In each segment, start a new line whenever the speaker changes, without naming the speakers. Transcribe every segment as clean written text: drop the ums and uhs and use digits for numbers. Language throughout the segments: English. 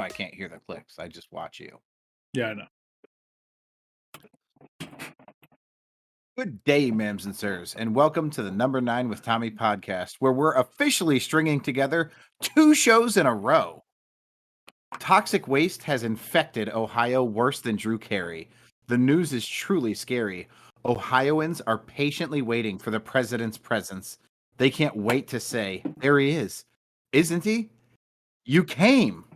I can't hear the clicks. I just watch you.
Yeah, I know.
Good day, ma'ams and sirs, and welcome to the Number 9 with Tommy podcast, where we're officially stringing together 2 shows in a row. Toxic waste has infected Ohio worse than Drew Carey. The news is truly scary. Ohioans are patiently waiting for the president's presence. They can't wait to say, there he is. Isn't he? You came.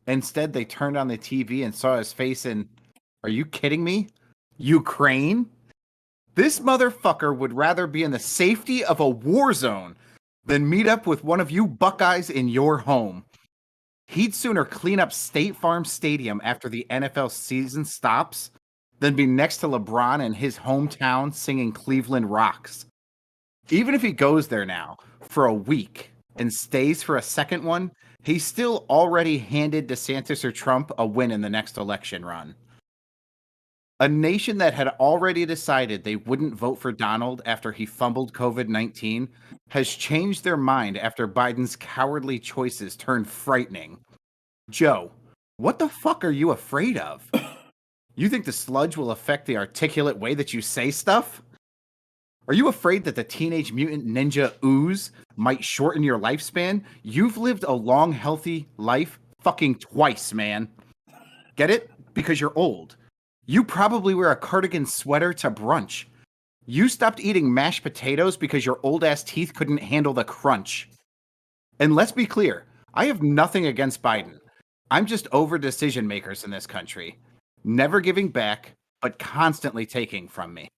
Instead, they turned on the TV and saw his face in, are you kidding me? Ukraine? This motherfucker would rather be in the safety of a war zone than meet up with one of you Buckeyes in your home. He'd sooner clean up State Farm Stadium after the NFL season stops than be next to LeBron in his hometown singing Cleveland Rocks. Even if he goes there now for a week and stays for a second one, he's still already handed DeSantis or Trump a win in the next election run. A nation that had already decided they wouldn't vote for Donald after he fumbled COVID-19 has changed their mind after Biden's cowardly choices turned frightening. Joe, what the fuck are you afraid of? You think the sludge will affect the articulate way that you say stuff? Are you afraid that the Teenage Mutant Ninja ooze might shorten your lifespan? You've lived a long, healthy life fucking twice, man. Get it? Because you're old. You probably wear a cardigan sweater to brunch. You stopped eating mashed potatoes because your old-ass teeth couldn't handle the crunch. And let's be clear, I have nothing against Biden. I'm just over decision makers in this country. Never giving back, but constantly taking from me.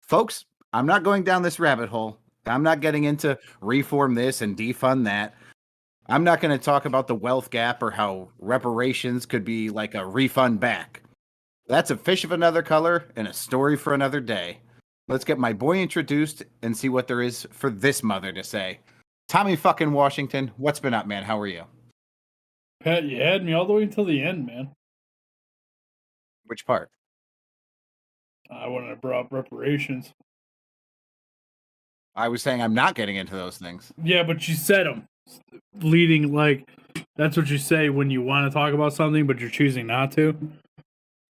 Folks, I'm not going down this rabbit hole. I'm not getting into reform this and defund that. I'm not going to talk about the wealth gap or how reparations could be like a refund back. That's a fish of another color and a story for another day. Let's get my boy introduced and see what there is for this mother to say. Tommy fucking Washington, what's been up, man? How are you?
Pat, you had me all the way until the end, man.
Which part?
When I brought up reparations.
I was saying I'm not getting into those things.
Yeah, but you said them. Leading, like, that's what you say when you want to talk about something, but you're choosing not to.
I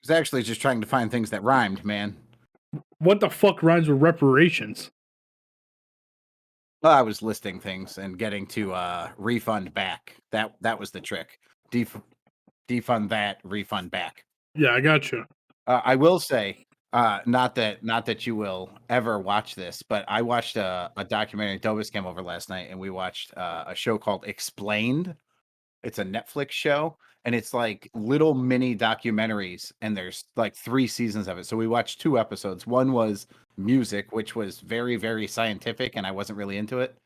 was actually just trying to find things that rhymed, man.
What the fuck rhymes with reparations?
Well, I was listing things and getting to refund back. That was the trick. Defund that, refund back.
Yeah, I got you.
I will say, not that you will ever watch this, but I watched a documentary. Dobis came over last night, and we watched a show called Explained. It's a Netflix show, and it's like little mini documentaries, and there's like 3 seasons of it. So we watched 2 episodes. One was music, which was very, very scientific, and I wasn't really into it.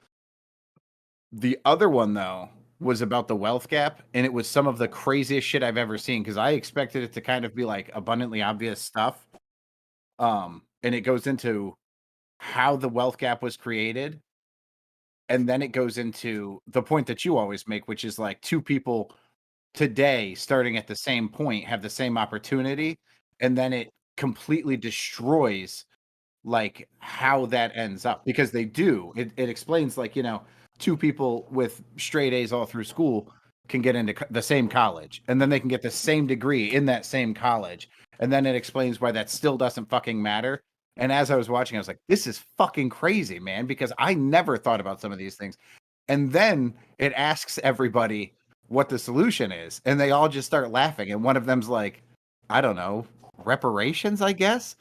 The other one, though, was about the wealth gap, and it was some of the craziest shit I've ever seen, because I expected it to kind of be like abundantly obvious stuff. And it goes into how the wealth gap was created. And then it goes into the point that you always make, which is like 2 people today starting at the same point have the same opportunity. And then it completely destroys like how that ends up, because they do. It explains like, 2 people with straight A's all through school can get into the same college, and then they can get the same degree in that same college. And then it explains why that still doesn't fucking matter. And as I was watching, I was like, this is fucking crazy, man, because I never thought about some of these things. And then it asks everybody what the solution is, and they all just start laughing. And one of them's like, I don't know, reparations, I guess.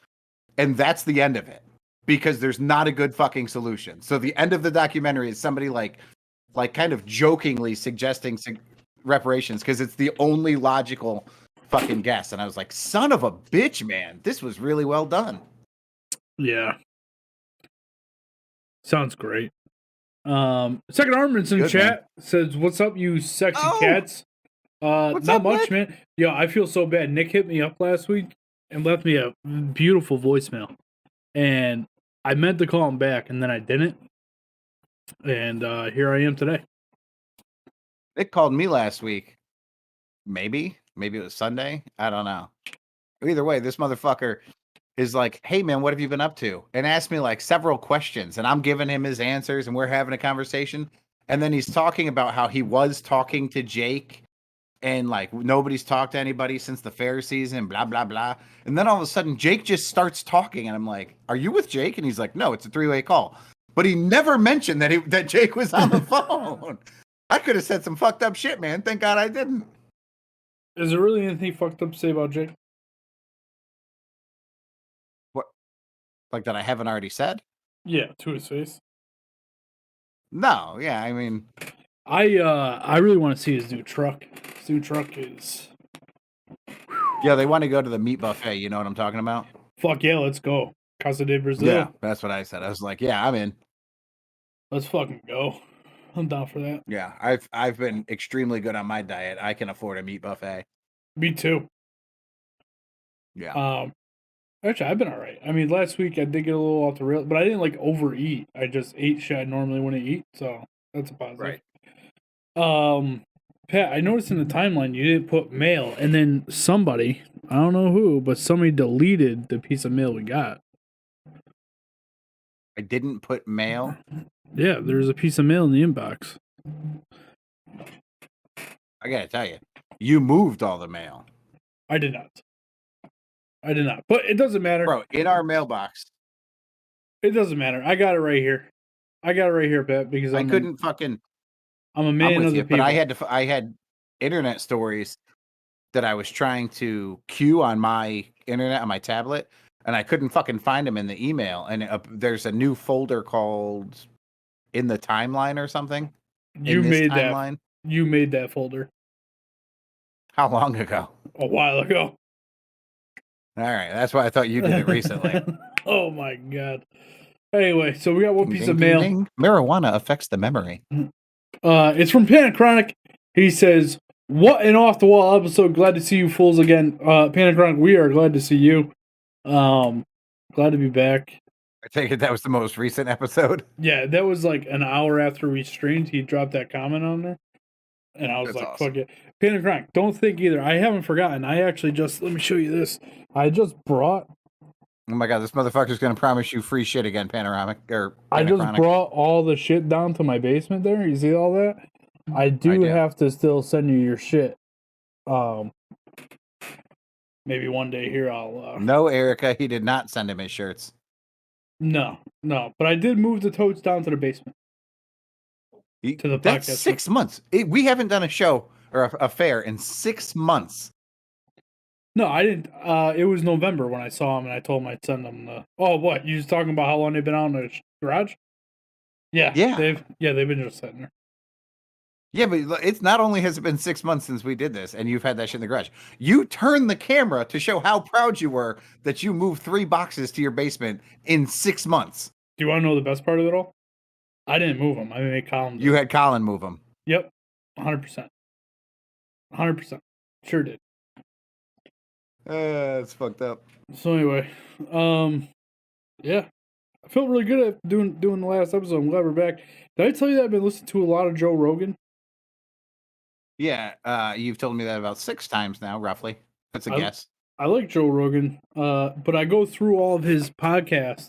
And that's the end of it, because there's not a good fucking solution. So the end of the documentary is somebody like kind of jokingly suggesting reparations because it's the only logical fucking guess. And I was like, son of a bitch, man, this was really well done.
Yeah. Sounds great. Second Armaments in
Good,
chat says, what's up, you sexy cats?
What's
not
up,
much,
Nick?
man. Yeah, I feel so bad. Nick hit me up last week and left me a beautiful voicemail. And I meant to call him back, and then I didn't. And here I am today.
Nick called me last week. Maybe it was Sunday. I don't know. Either way, this motherfucker is like, hey, man, what have you been up to? And asked me like several questions, and I'm giving him his answers, and we're having a conversation. And then he's talking about how he was talking to Jake and like nobody's talked to anybody since the fair season, blah blah blah. And then all of a sudden, Jake just starts talking, and I'm like, "Are you with Jake?" And he's like, "No, it's a three-way call." But he never mentioned that Jake was on the phone. I could have said some fucked up shit, man. Thank God I didn't.
Is there really anything fucked up to say about Jake?
What, like that I haven't already said?
Yeah, to his face.
No, yeah, I mean,
I really want to see his new truck. His new truck is
yeah, they want to go to the meat buffet. You know what I'm talking about?
fuck yeah, let's go. Casa de Brazil.
Yeah, that's what I said. I was like, yeah, I'm in.
Let's fucking go. I'm down for that.
Yeah, I've been extremely good on my diet. I can afford a meat buffet.
Me too.
Yeah.
Actually, I've been all right. I mean, last week I did get a little off the rail, but I didn't like overeat. I just ate shit I normally wouldn't eat, so that's a positive.
Right.
Pat, I noticed in the timeline you didn't put mail, and then somebody, I don't know who, but somebody deleted the piece of mail we got.
I didn't put mail.
Yeah, there's a piece of mail in the inbox.
I gotta tell you, you moved all the mail.
I did not. But it doesn't matter.
Bro, in our mailbox.
It doesn't matter. I got it right here. Pat, because
I couldn't fucking.
I'm a
I'm
man
with
of the
you,
people.
but I had internet stories that I was trying to queue on my internet on my tablet, and I couldn't fucking find them in the email. And there's a new folder called "In the Timeline" or something.
You made that folder
How long ago?
a while ago.
All right, that's why I thought you did it recently.
Oh my god. Anyway, so we got one piece
Ding,
of
ding,
mail.
ding. Marijuana affects the memory.
It's from Panic Chronic. He says, "What an off the wall episode! Glad to see you fools again." Panic Chronic, we are glad to see you. Glad to be back.
I take it that was the most recent episode.
Yeah, that was like an hour after we streamed. He dropped that comment on there, and I was
That's
like,
awesome.
"Fuck it." Panic Chronic, don't think either. I haven't forgotten. I actually just let me show you this. I just brought.
Oh my god, this motherfucker's gonna promise you free shit again, Panoramic or
I just
Panachronic.
brought all the shit down to my basement there. You see all that? I do have to still send you your shit. Maybe one day here I'll
No, Erica, he did not send him his shirts.
No. But I did move the totes down to the basement. To the
That's
podcast
6 months. We haven't done a show or a fair in 6 months.
No, I didn't. It was November when I saw him, and I told him I'd send them the. Oh, what? You was talking about how long they've been out in the garage? Yeah,
Yeah.
they've been just sitting there.
Yeah, but it's not only has it been 6 months since we did this, and you've had that shit in the garage. You turned the camera to show how proud you were that you moved 3 boxes to your basement in 6 months.
Do you want to know the best part of it all? I didn't move them. I made Colin.
You had Colin move them.
Yep, 100%. 100%. Sure did.
It's fucked up.
So anyway, yeah, I felt really good at doing the last episode. I'm glad we're back. Did I tell you that I've been listening to a lot of Joe Rogan?
Yeah, you've told me that about 6 times now, roughly. That's a guess.
I like Joe Rogan, but I go through all of his podcasts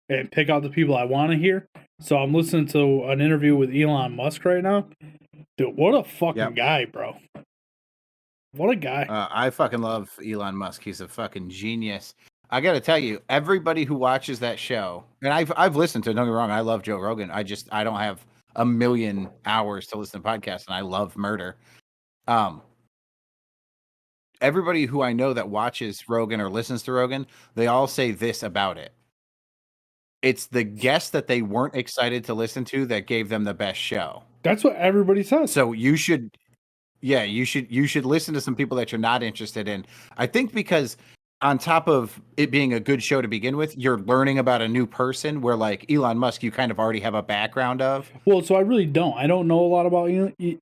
and pick out the people I want to hear. So I'm listening to an interview with Elon Musk right now. Dude, what a fucking guy, bro. What a guy.
I fucking love Elon Musk. He's a fucking genius. I got to tell you, everybody who watches that show, and I've listened to it, don't get me wrong, I love Joe Rogan. I don't have a million hours to listen to podcasts, and I love murder. Everybody who I know that watches Rogan or listens to Rogan, they all say this about it. It's the guests that they weren't excited to listen to that gave them the best show.
That's what everybody says.
So you should listen to some people that you're not interested in. I think because on top of it being a good show to begin with, you're learning about a new person where like Elon Musk, you kind of already have a background of.
Well, so I really don't. I don't know a lot about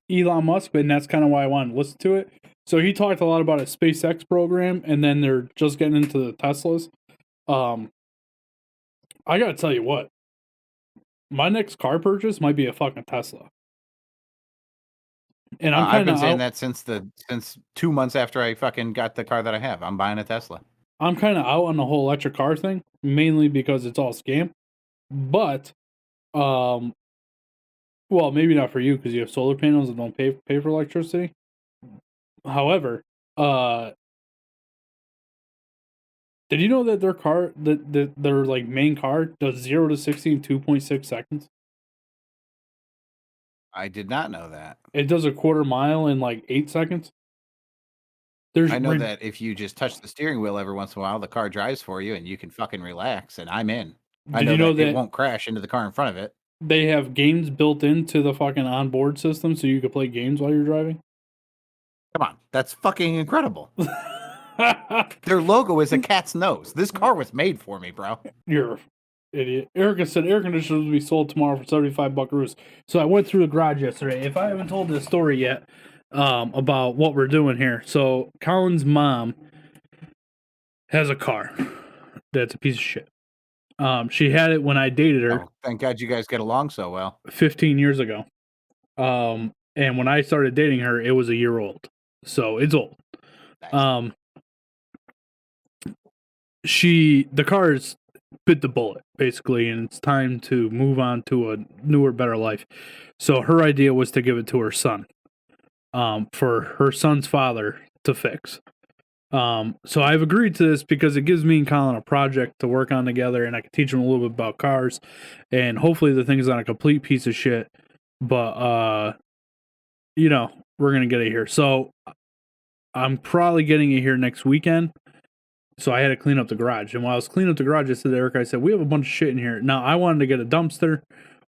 Elon Musk, and that's kind of why I wanted to listen to it. So he talked a lot about his SpaceX program, and then they're just getting into the Teslas. I gotta tell you what, my next car purchase might be a fucking Tesla. And
I've been saying that since 2 months after I fucking got the car that I have. I'm buying a Tesla.
I'm kind of out on the whole electric car thing, mainly because it's all scam. But, well, maybe not for you because you have solar panels and don't pay for electricity. However, did you know that their car, their like main car, does 0 to 60 in 2.6 seconds?
I did not know that.
It does a quarter mile in like 8 seconds. There's
I know that if you just touch the steering wheel every once in a while, the car drives for you and you can fucking relax, and I'm in. I
Did
know
you know
that it
that
won't crash into the car in front of it.
they have games built into the fucking onboard system so you can play games while you're driving?
Come on, that's fucking incredible. Their logo is a cat's nose. This car was made for me, bro.
You're an idiot. Erica said air conditioners will be sold tomorrow for 75 buckaroos. So I went through the garage yesterday. If I haven't told this story yet, about what we're doing here. So Colin's mom has a car that's a piece of shit. She had it when I dated her
Oh, thank God you guys get along so well.
15 years ago. And when I started dating her, it was a year old. So it's old.
Nice.
The car's bit the bullet, basically, and it's time to move on to a newer, better life. So her idea was to give it to her son, for her son's father to fix. So I've agreed to this because it gives me and Colin a project to work on together, and I can teach him a little bit about cars, and hopefully the thing's not a complete piece of shit, but we're gonna get it here. So I'm probably getting it here next weekend. So I had to clean up the garage, and while I was cleaning up the garage, I said to Eric, I said, we have a bunch of shit in here. Now I wanted to get a dumpster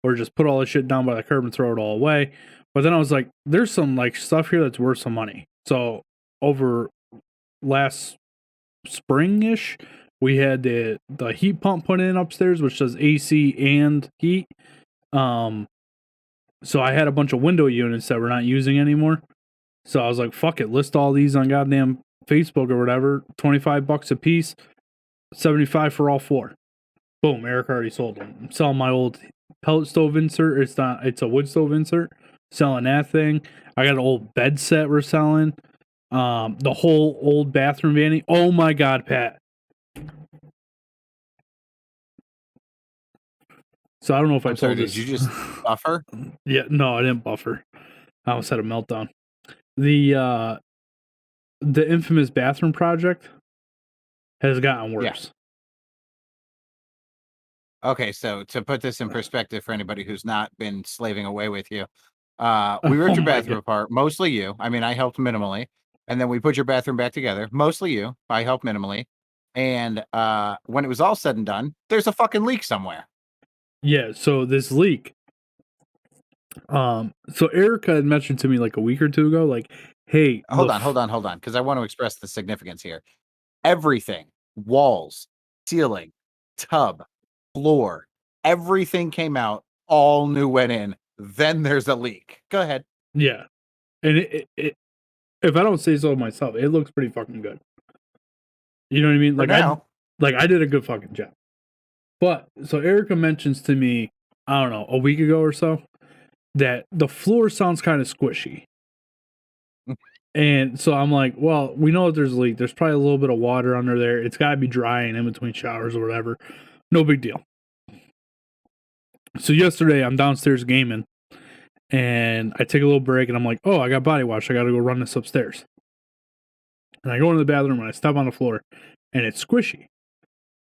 or just put all the shit down by the curb and throw it all away. But then I was like, there's some like stuff here that's worth some money. So over last spring-ish, we had the heat pump put in upstairs, which does AC and heat. So I had a bunch of window units that we're not using anymore. So I was like, fuck it, list all these on goddamn Facebook or whatever, $25 a piece, 75 for all four. Boom, Eric already sold them. I'm selling my old pellet stove insert. It's a wood stove insert. Selling that thing. I got an old bed set we're selling. The whole old bathroom vanity. Oh my god, Pat. So I don't know if I
I'm
told
sorry,
this.
did you just buffer?
Yeah, no, I didn't buffer. I almost had a meltdown. The infamous bathroom project has gotten worse.
Okay, so to put this in perspective for anybody who's not been slaving away with you, we ripped your bathroom apart, mostly you. I mean, I helped minimally, and then we put your bathroom back together, mostly you. I helped minimally, and when it was all said and done, there's a fucking leak somewhere.
Yeah, so this leak. So Erica had mentioned to me like a week or two ago, like, hey,
Hold on, because I want to express the significance here. Everything, walls, ceiling, tub, floor, everything came out, all new went in. Then there's a leak. Go ahead.
Yeah, and it if I don't say so myself, it looks pretty fucking good. You know what I mean?
For now.
I did a good fucking job. But so Erica mentions to me, I don't know, a week ago or so, that the floor sounds kind of squishy. And so I'm like, well, we know that there's a leak. There's probably a little bit of water under there. It's got to be drying in between showers or whatever. No big deal. So yesterday I'm downstairs gaming and I take a little break and I'm like, oh, I got body wash. I got to go run this upstairs. And I go into the bathroom and I step on the floor and it's squishy.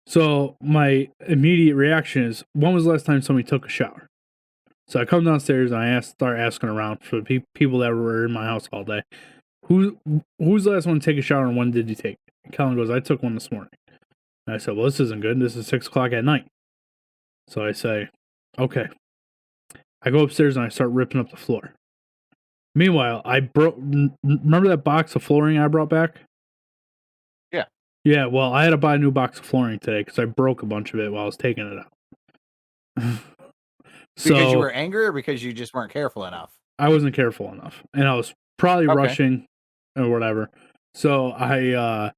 So my immediate reaction is, when was the last time somebody took a shower? So I come downstairs and I start asking around for the people that were in my house all day. Who's the last one to take a shower and when did you take it? And Colin goes, I took one this morning. And I said, well, this isn't good. This is 6 o'clock at night. So I say, okay. I go upstairs and I start ripping up the floor. Meanwhile, remember that box of flooring I brought back?
Yeah.
Yeah, well, I had to buy a new box of flooring today because I broke a bunch of it while I was taking it out.
Because you were angry or because you just weren't careful enough?
I wasn't careful enough. And I was probably rushing or whatever. So I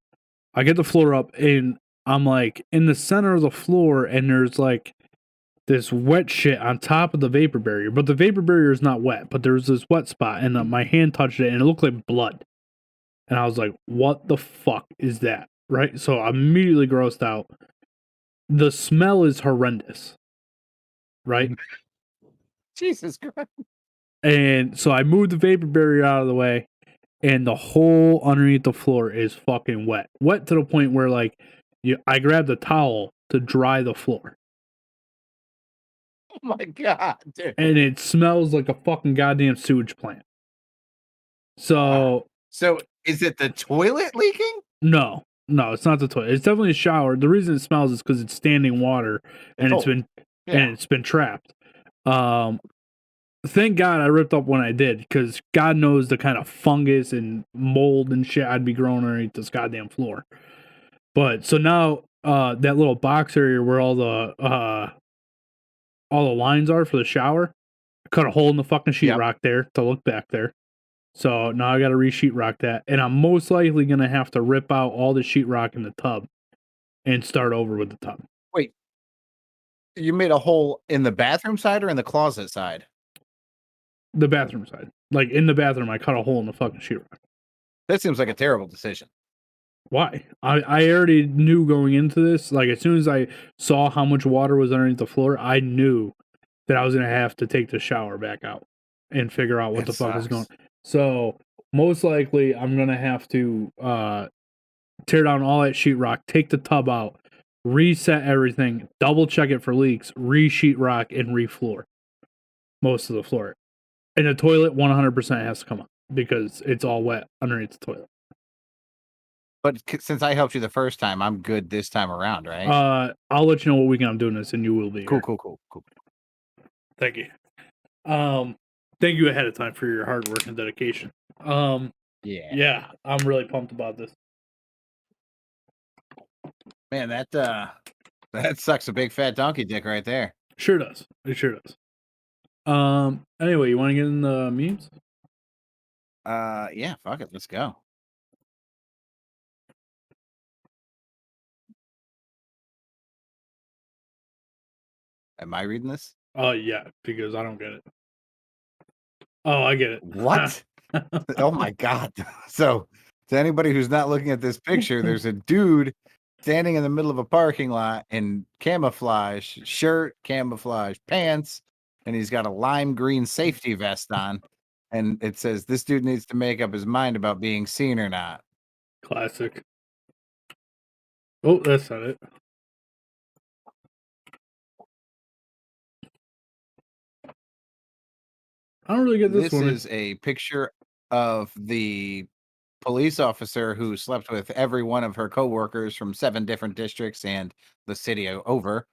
get the floor up and I'm like in the center of the floor and there's like this wet shit on top of the vapor barrier. But the vapor barrier is not wet, but there's this wet spot and my hand touched it and it looked like blood. And I was like, what the fuck is that? Right? So I'm immediately grossed out. The smell is horrendous. Right?
Jesus Christ.
And so I moved the vapor barrier out of the way. and the hole underneath the floor is fucking wet. Wet to the point where like I grabbed a towel to dry the floor.
Oh my god, dude.
And it smells like a fucking goddamn sewage plant. So
So is it the toilet leaking?
no, it's not the toilet. It's definitely a shower. The reason it smells is because it's standing water and it's been trapped. Thank God I ripped up when I did, because God knows the kind of fungus and mold and shit I'd be growing underneath this goddamn floor. But so now that little box area where all the lines are for the shower, I cut a hole in the fucking sheetrock there to look back there. So now I got to re-sheetrock that, and I'm most likely gonna have to rip out all the sheetrock in the tub and start over with the tub.
Wait, you made a hole in the bathroom side or in the closet side?
The bathroom side, like in the bathroom, I cut a hole in the fucking sheetrock.
That seems like a terrible decision.
Why? I already knew going into this. Like as soon as I saw how much water was underneath the floor, I knew that I was gonna have to take the shower back out and figure out what the fuck is going. So most likely, I'm gonna have to tear down all that sheetrock, take the tub out, reset everything, double check it for leaks, re-sheetrock, and re-floor most of the floor. And the toilet 100% has to come up because it's all wet underneath the toilet.
But since I helped you the first time, I'm good this time around, right?
I'll let you know what weekend I'm doing this, and you will be
Cool.
Thank you. Thank you ahead of time for your hard work and dedication. Yeah, I'm really pumped about this.
Man, that sucks a big fat donkey dick right there.
Sure does. It sure does. Anyway, you want to get in the memes?
Yeah, fuck it, let's go. Am I reading this?
Oh yeah, because I don't get it. Oh, I get it.
What? Oh my god. So, to anybody who's not looking at this picture, there's a dude standing in the middle of a parking lot in camouflage shirt, camouflage pants, and he's got a lime green safety vest on. And it says, "This dude needs to make up his mind about being seen or not."
Classic. Oh, that's not it. I don't really get this one.
This is a picture of the police officer who slept with every one of her coworkers from 7 different districts and the city over.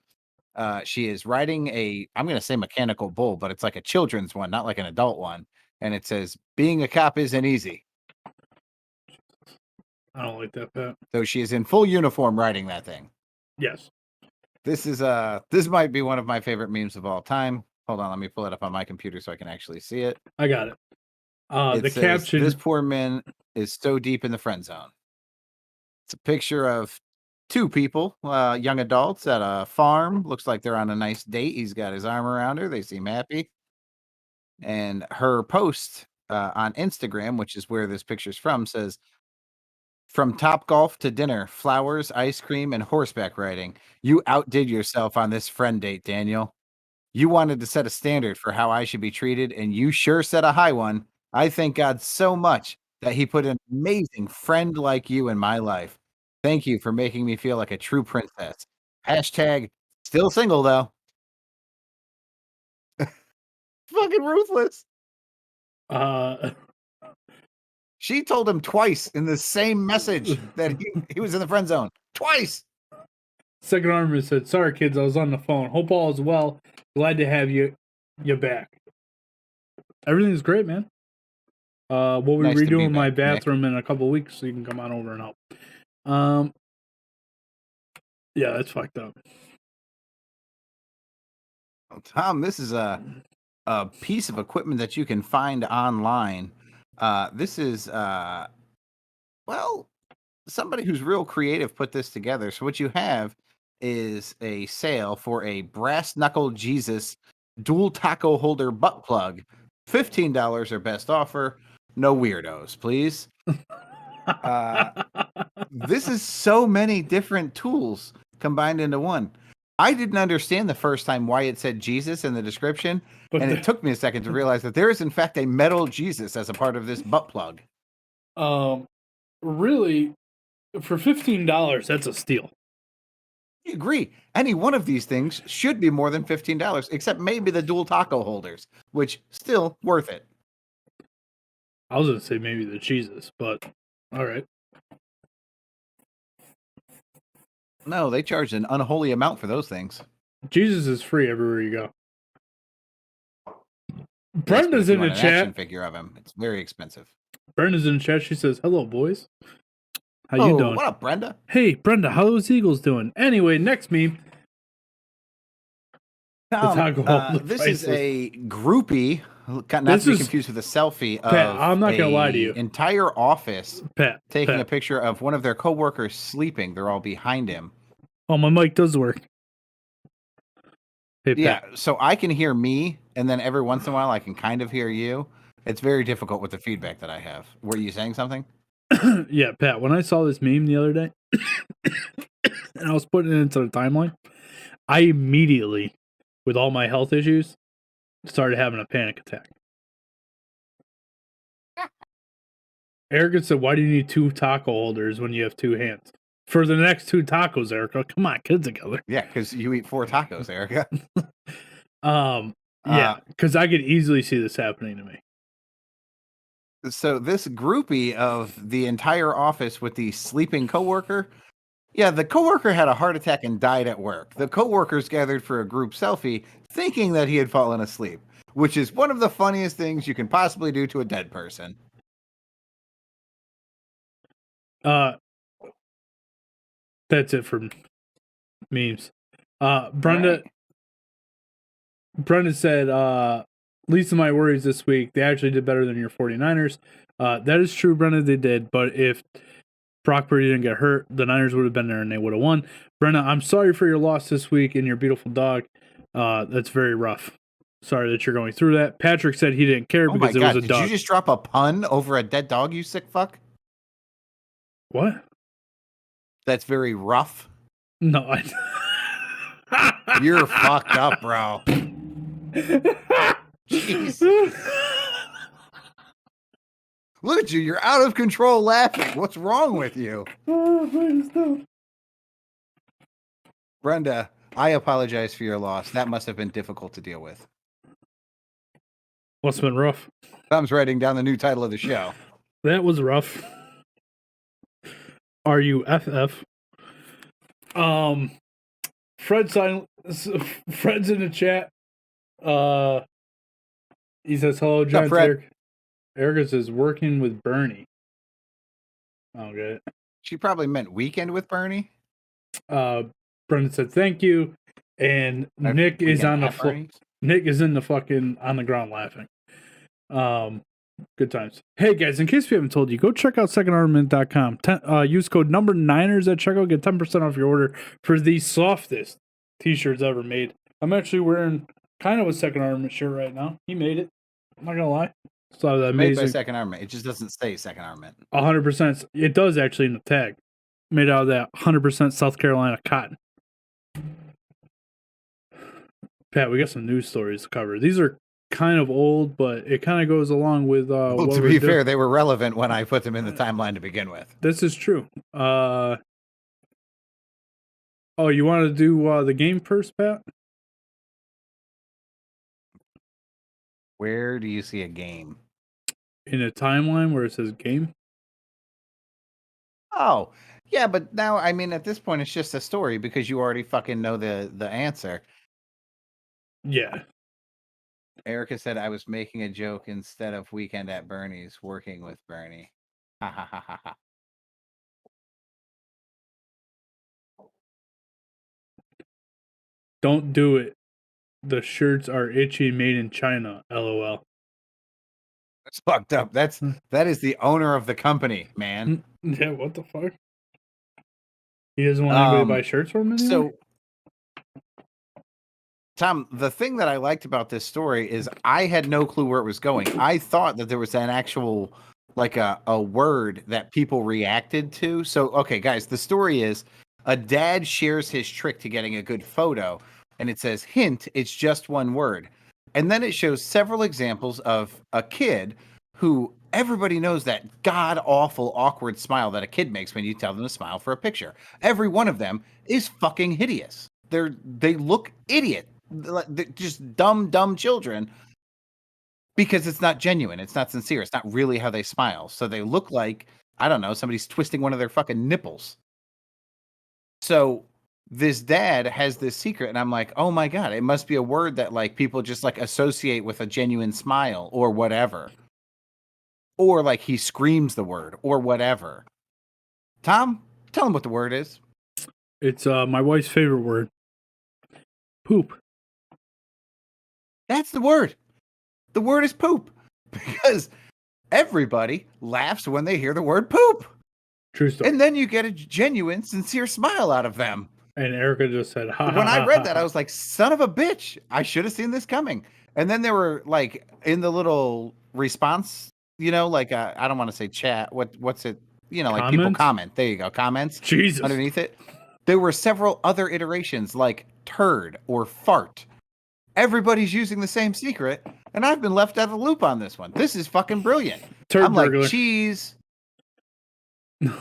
She is riding I'm going to say mechanical bull, but it's like a children's one, not like an adult one. And it says, "Being a cop isn't easy."
I don't like that, Pat.
So she is in full uniform riding that thing.
Yes.
This might be one of my favorite memes of all time. Hold on, let me pull it up on my computer so I can actually see it.
I got it. The
Says,
caption:
"This poor man is so deep in the friend zone." It's a picture of 2 people, young adults at a farm. Looks like they're on a nice date. He's got his arm around her. They seem happy. And her post on Instagram, which is where this picture's from, says, "From Top Golf to dinner, flowers, ice cream, and horseback riding. You outdid yourself on this friend date, Daniel. You wanted to set a standard for how I should be treated, and you sure set a high one. I thank God so much that he put an amazing friend like you in my life. Thank you for making me feel like a true princess. Hashtag still single, though." Fucking ruthless. She told him twice in the same message that he was in the friend zone. Twice.
Second Armor said, "Sorry, kids, I was on the phone. Hope all is well. Glad to have you back." Everything's great, man. We'll be
Nice to be
redoing my
back,
bathroom in a couple weeks, so you can come on over and help. Yeah, that's fucked up.
Well, Tom, this is a piece of equipment that you can find online. This is well, somebody who's real creative put this together. So what you have is a sale for a brass knuckle Jesus dual taco holder butt plug. $15 or best offer. No weirdos, please. This is so many different tools combined into one. I didn't understand the first time why it said Jesus in the description, and it took me a second to realize that there is in fact a metal Jesus as a part of this butt plug.
Really, for $15, that's a steal.
I agree. Any one of these things should be more than $15, except maybe the dual taco holders, which still worth it.
I was gonna say maybe the cheeses, but all right.
No, they charge an unholy amount for those things.
Jesus is free everywhere you go.
Yes,
Brenda's
if you
in the
want an action
chat.
figure of him, it's very expensive.
Brenda's in the chat. She says, "Hello, boys. How
Oh,
you doing?
what up, Brenda?
Hey, Brenda. How those Eagles doing? Anyway, next meme.
This is a groupie, not
This
to be
is-
confused with a selfie
Pat,
of
I'm not gonna lie to
a
you.
entire office
Pat,
taking a
Pat.
picture of one of their coworkers sleeping. They're all behind him.
Oh, my mic does work. Hey, Pat.
Yeah, so I can hear me, and then every once in a while I can kind of hear you. It's very difficult with the feedback that I have. Were you saying something?
Yeah, Pat. When I saw this meme the other day, and I was putting it into the timeline, I immediately, with all my health issues, started having a panic attack. Erica said, "Why do you need 2 taco holders when you have 2 hands?" For the next 2 tacos, Erica. Come on, get together.
Yeah, because you eat 4 tacos, Erica.
Yeah, because I could easily see this happening to me.
So this groupie of the entire office with the sleeping coworker, yeah, the coworker had a heart attack and died at work. The coworkers gathered for a group selfie, thinking that he had fallen asleep, which is one of the funniest things you can possibly do to a dead person.
That's it for memes. Brenda said, least of my worries this week, they actually did better than your 49ers. That is true, Brenda, they did, but if Brock Purdy didn't get hurt, the Niners would have been there and they would have won. Brenda, I'm sorry for your loss this week and your beautiful dog. That's very rough. Sorry that you're going through that. Patrick said he didn't care because it was a dog.
Did you just drop a pun over a dead dog, you sick fuck?
What?
That's very rough.
No,
You're fucked up, bro. Jeez. Look at you. You're out of control laughing. What's wrong with you? Brenda, I apologize for your loss. That must have been difficult to deal with.
What's been rough?
Tom's writing down the new title of the show.
That was rough. RUFF. Fred's in the chat. He says, hello, John. Erica says, working with Bernie. I don't get it.
She probably meant weekend with Bernie.
Brendan said, thank you. And Nick is on the floor. Nick is in the fucking on the ground laughing. Good times. Hey guys, in case we haven't told you, go check out secondornament.com. Use code number 9ers at checkout, get 10% off your order for the softest t-shirts ever made. I'm actually wearing kind of a Second Armament shirt right now. He made it. I'm not gonna lie. So that
made by Second Armament. It just doesn't say Second Armament.
100%. It does actually in the tag. Made out of that 100% South Carolina cotton. Pat, we got some news stories to cover. These are kind of old, but it kind of goes along with
well, to be fair, they were relevant when I put them in the timeline to begin with.
This is true. Oh, you want to do the game first, Pat?
Where do you see a game?
In a timeline where it says game?
Oh, yeah, but now, I mean, at this point, it's just a story because you already fucking know the answer.
Yeah.
Erica said I was making a joke instead of weekend at Bernie's, working with Bernie. Ha ha ha ha ha.
Don't do it. The shirts are itchy, made in China. LOL.
That's fucked up. That is the owner of the company, man.
Yeah, what the fuck? He doesn't want anybody to buy shirts from him anymore?
So, Tom, the thing that I liked about this story is I had no clue where it was going. I thought that there was an actual, like a word that people reacted to. So, okay, guys, the story is a dad shares his trick to getting a good photo, and it says, hint, it's just one word. And then it shows several examples of a kid who Everybody knows that god-awful, awkward smile that a kid makes when you tell them to smile for a picture. Every one of them is fucking hideous. They look idiot. They're just dumb children because it's not genuine. It's not sincere. It's not really how they smile. So they look like, I don't know, somebody's twisting one of their fucking nipples. So this dad has this secret, and I'm like, oh my God, it must be a word that like people just like associate with a genuine smile or whatever. Or like he screams the word or whatever. Tom, tell him what the word is.
It's my wife's favorite word. Poop.
That's the word. The word is poop. Because everybody laughs when they hear the word poop.
True story.
And then you get a genuine, sincere smile out of them.
And Erica just said, ha,
When
ha,
I
ha,
read
ha,
that,
ha.
I was like, son of a bitch. I should have seen this coming. And then there were like in the little response, you know, like I don't want to say chat. What's it? You know, like people
Comments?
comment. There you go. Comments
Jesus.
underneath it. There were several other iterations like turd or fart. Everybody's using the same secret, and I've been left out of the loop on this one. This is fucking brilliant.
Turd
I'm
burglar.
like, cheese.
Jeez.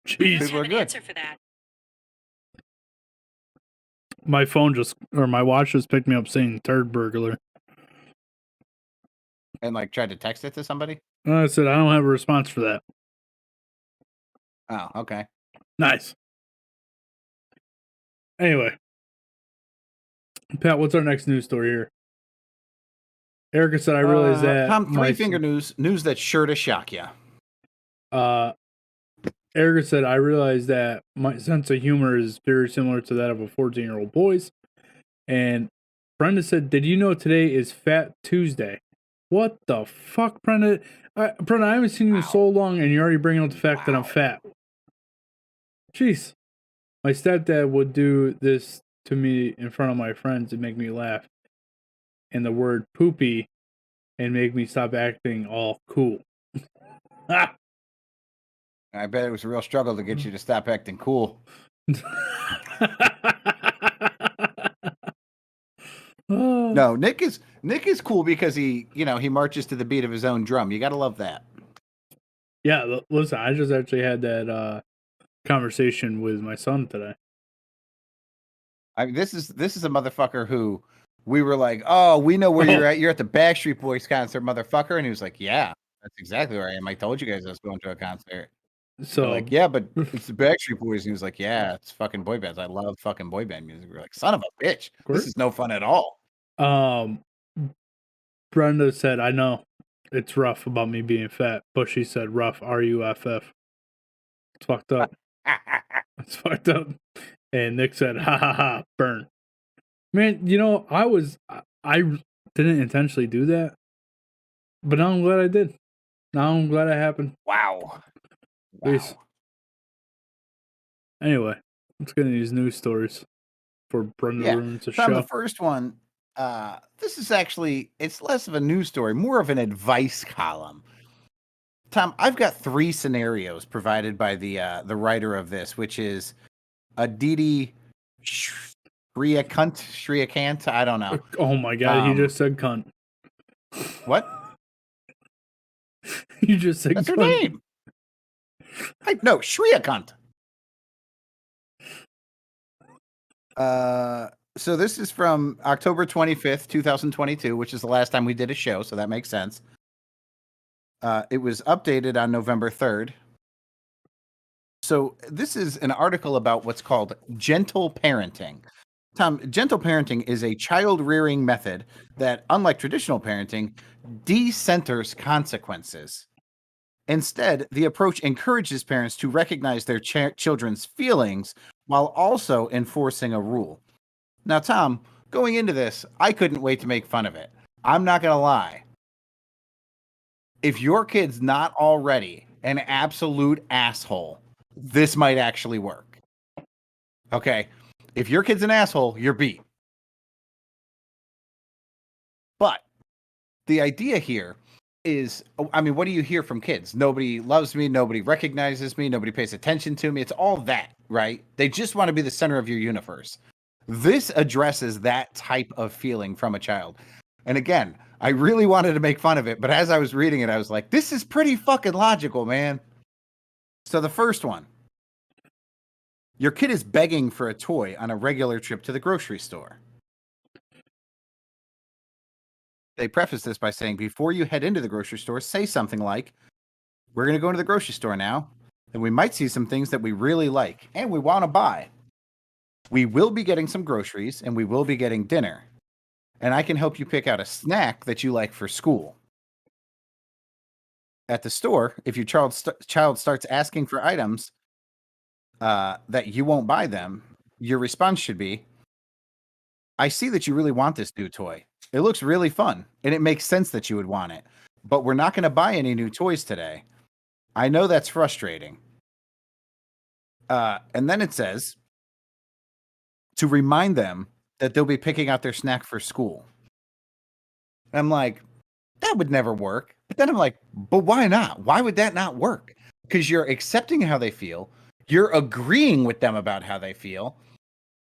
People are
an
good.
answer for that.
My phone my watch just picked me up saying turd burglar.
And like tried to text it to somebody.
And I said, I don't have a response for that.
Oh, okay.
Nice. Anyway. Pat, what's our next news story here? Erica said, I realized that.
Tom, three finger news that's sure to shock you.
Erica said, I realized that my sense of humor is very similar to that of a 14-year-old boy's. And Brenda said, did you know today is Fat Tuesday? What the fuck, Brenda? Brenda, I haven't seen you in so long, and you're already bringing up the fact that I'm fat. Jeez. My stepdad would do this to me in front of my friends to make me laugh. And the word poopy and make me stop acting all cool.
I bet it was a real struggle to get you to stop acting cool. No, Nick is cool because he marches to the beat of his own drum. You got to love that.
Yeah, listen, I just actually had that conversation with my son today.
This is a motherfucker who we were like, oh, we know where you're at. You're at the Backstreet Boys concert, motherfucker. And he was like, yeah, that's exactly where I am. I told you guys I was going to a concert. So we're like, yeah, but it's the Backstreet Boys. And he was like, yeah, it's fucking boy bands. I love fucking boy band music. We're like, son of a bitch. This is no fun at all.
Brenda said, I know it's rough about me being fat, but she said Ruff, R-U-F-F. It's fucked up. It's fucked up. And Nick said, ha ha ha, burn. Man, I didn't intentionally do that, but now I'm glad I did. Now I'm glad it happened.
Wow.
Peace. Anyway, let's get into these news stories for Brenda ruins the show.
The first one, this is actually, it's less of a news story, more of an advice column. Tom, I've got 3 scenarios provided by the writer of this, which is Aditi Shriyakant. I don't know.
Oh my God, he just said cunt.
What?
You just said
that's
cunt.
Her name. No, Shriyakant. So this is from October 25th, 2022, which is the last time we did a show, so that makes sense. It was updated on November 3rd. So this is an article about what's called gentle parenting. Tom, gentle parenting is a child-rearing method that, unlike traditional parenting, decenters consequences. Instead, the approach encourages parents to recognize their children's feelings while also enforcing a rule. Now, Tom, going into this, I couldn't wait to make fun of it. I'm not going to lie. If your kid's not already an absolute asshole, this might actually work. Okay? If your kid's an asshole, you're beat. But the idea here is, I mean, what do you hear from kids? Nobody loves me. Nobody recognizes me. Nobody pays attention to me. It's all that, right? They just want to be the center of your universe. This addresses that type of feeling from a child. And again, I really wanted to make fun of it, but as I was reading it, I was like, this is pretty fucking logical, man. So the first one. Your kid is begging for a toy on a regular trip to the grocery store. They preface this by saying, before you head into the grocery store, say something like, we're going to go into the grocery store now, and we might see some things that we really like and we want to buy. We will be getting some groceries and we will be getting dinner. And I can help you pick out a snack that you like for school. At the store, if your child starts asking for items that you won't buy them, your response should be, I see that you really want this new toy. It looks really fun, and it makes sense that you would want it. But we're not going to buy any new toys today. I know that's frustrating. And then it says, to remind them that they'll be picking out their snack for school. And I'm like, that would never work. But then I'm like, but why not? Why would that not work? Because you're accepting how they feel. You're agreeing with them about how they feel.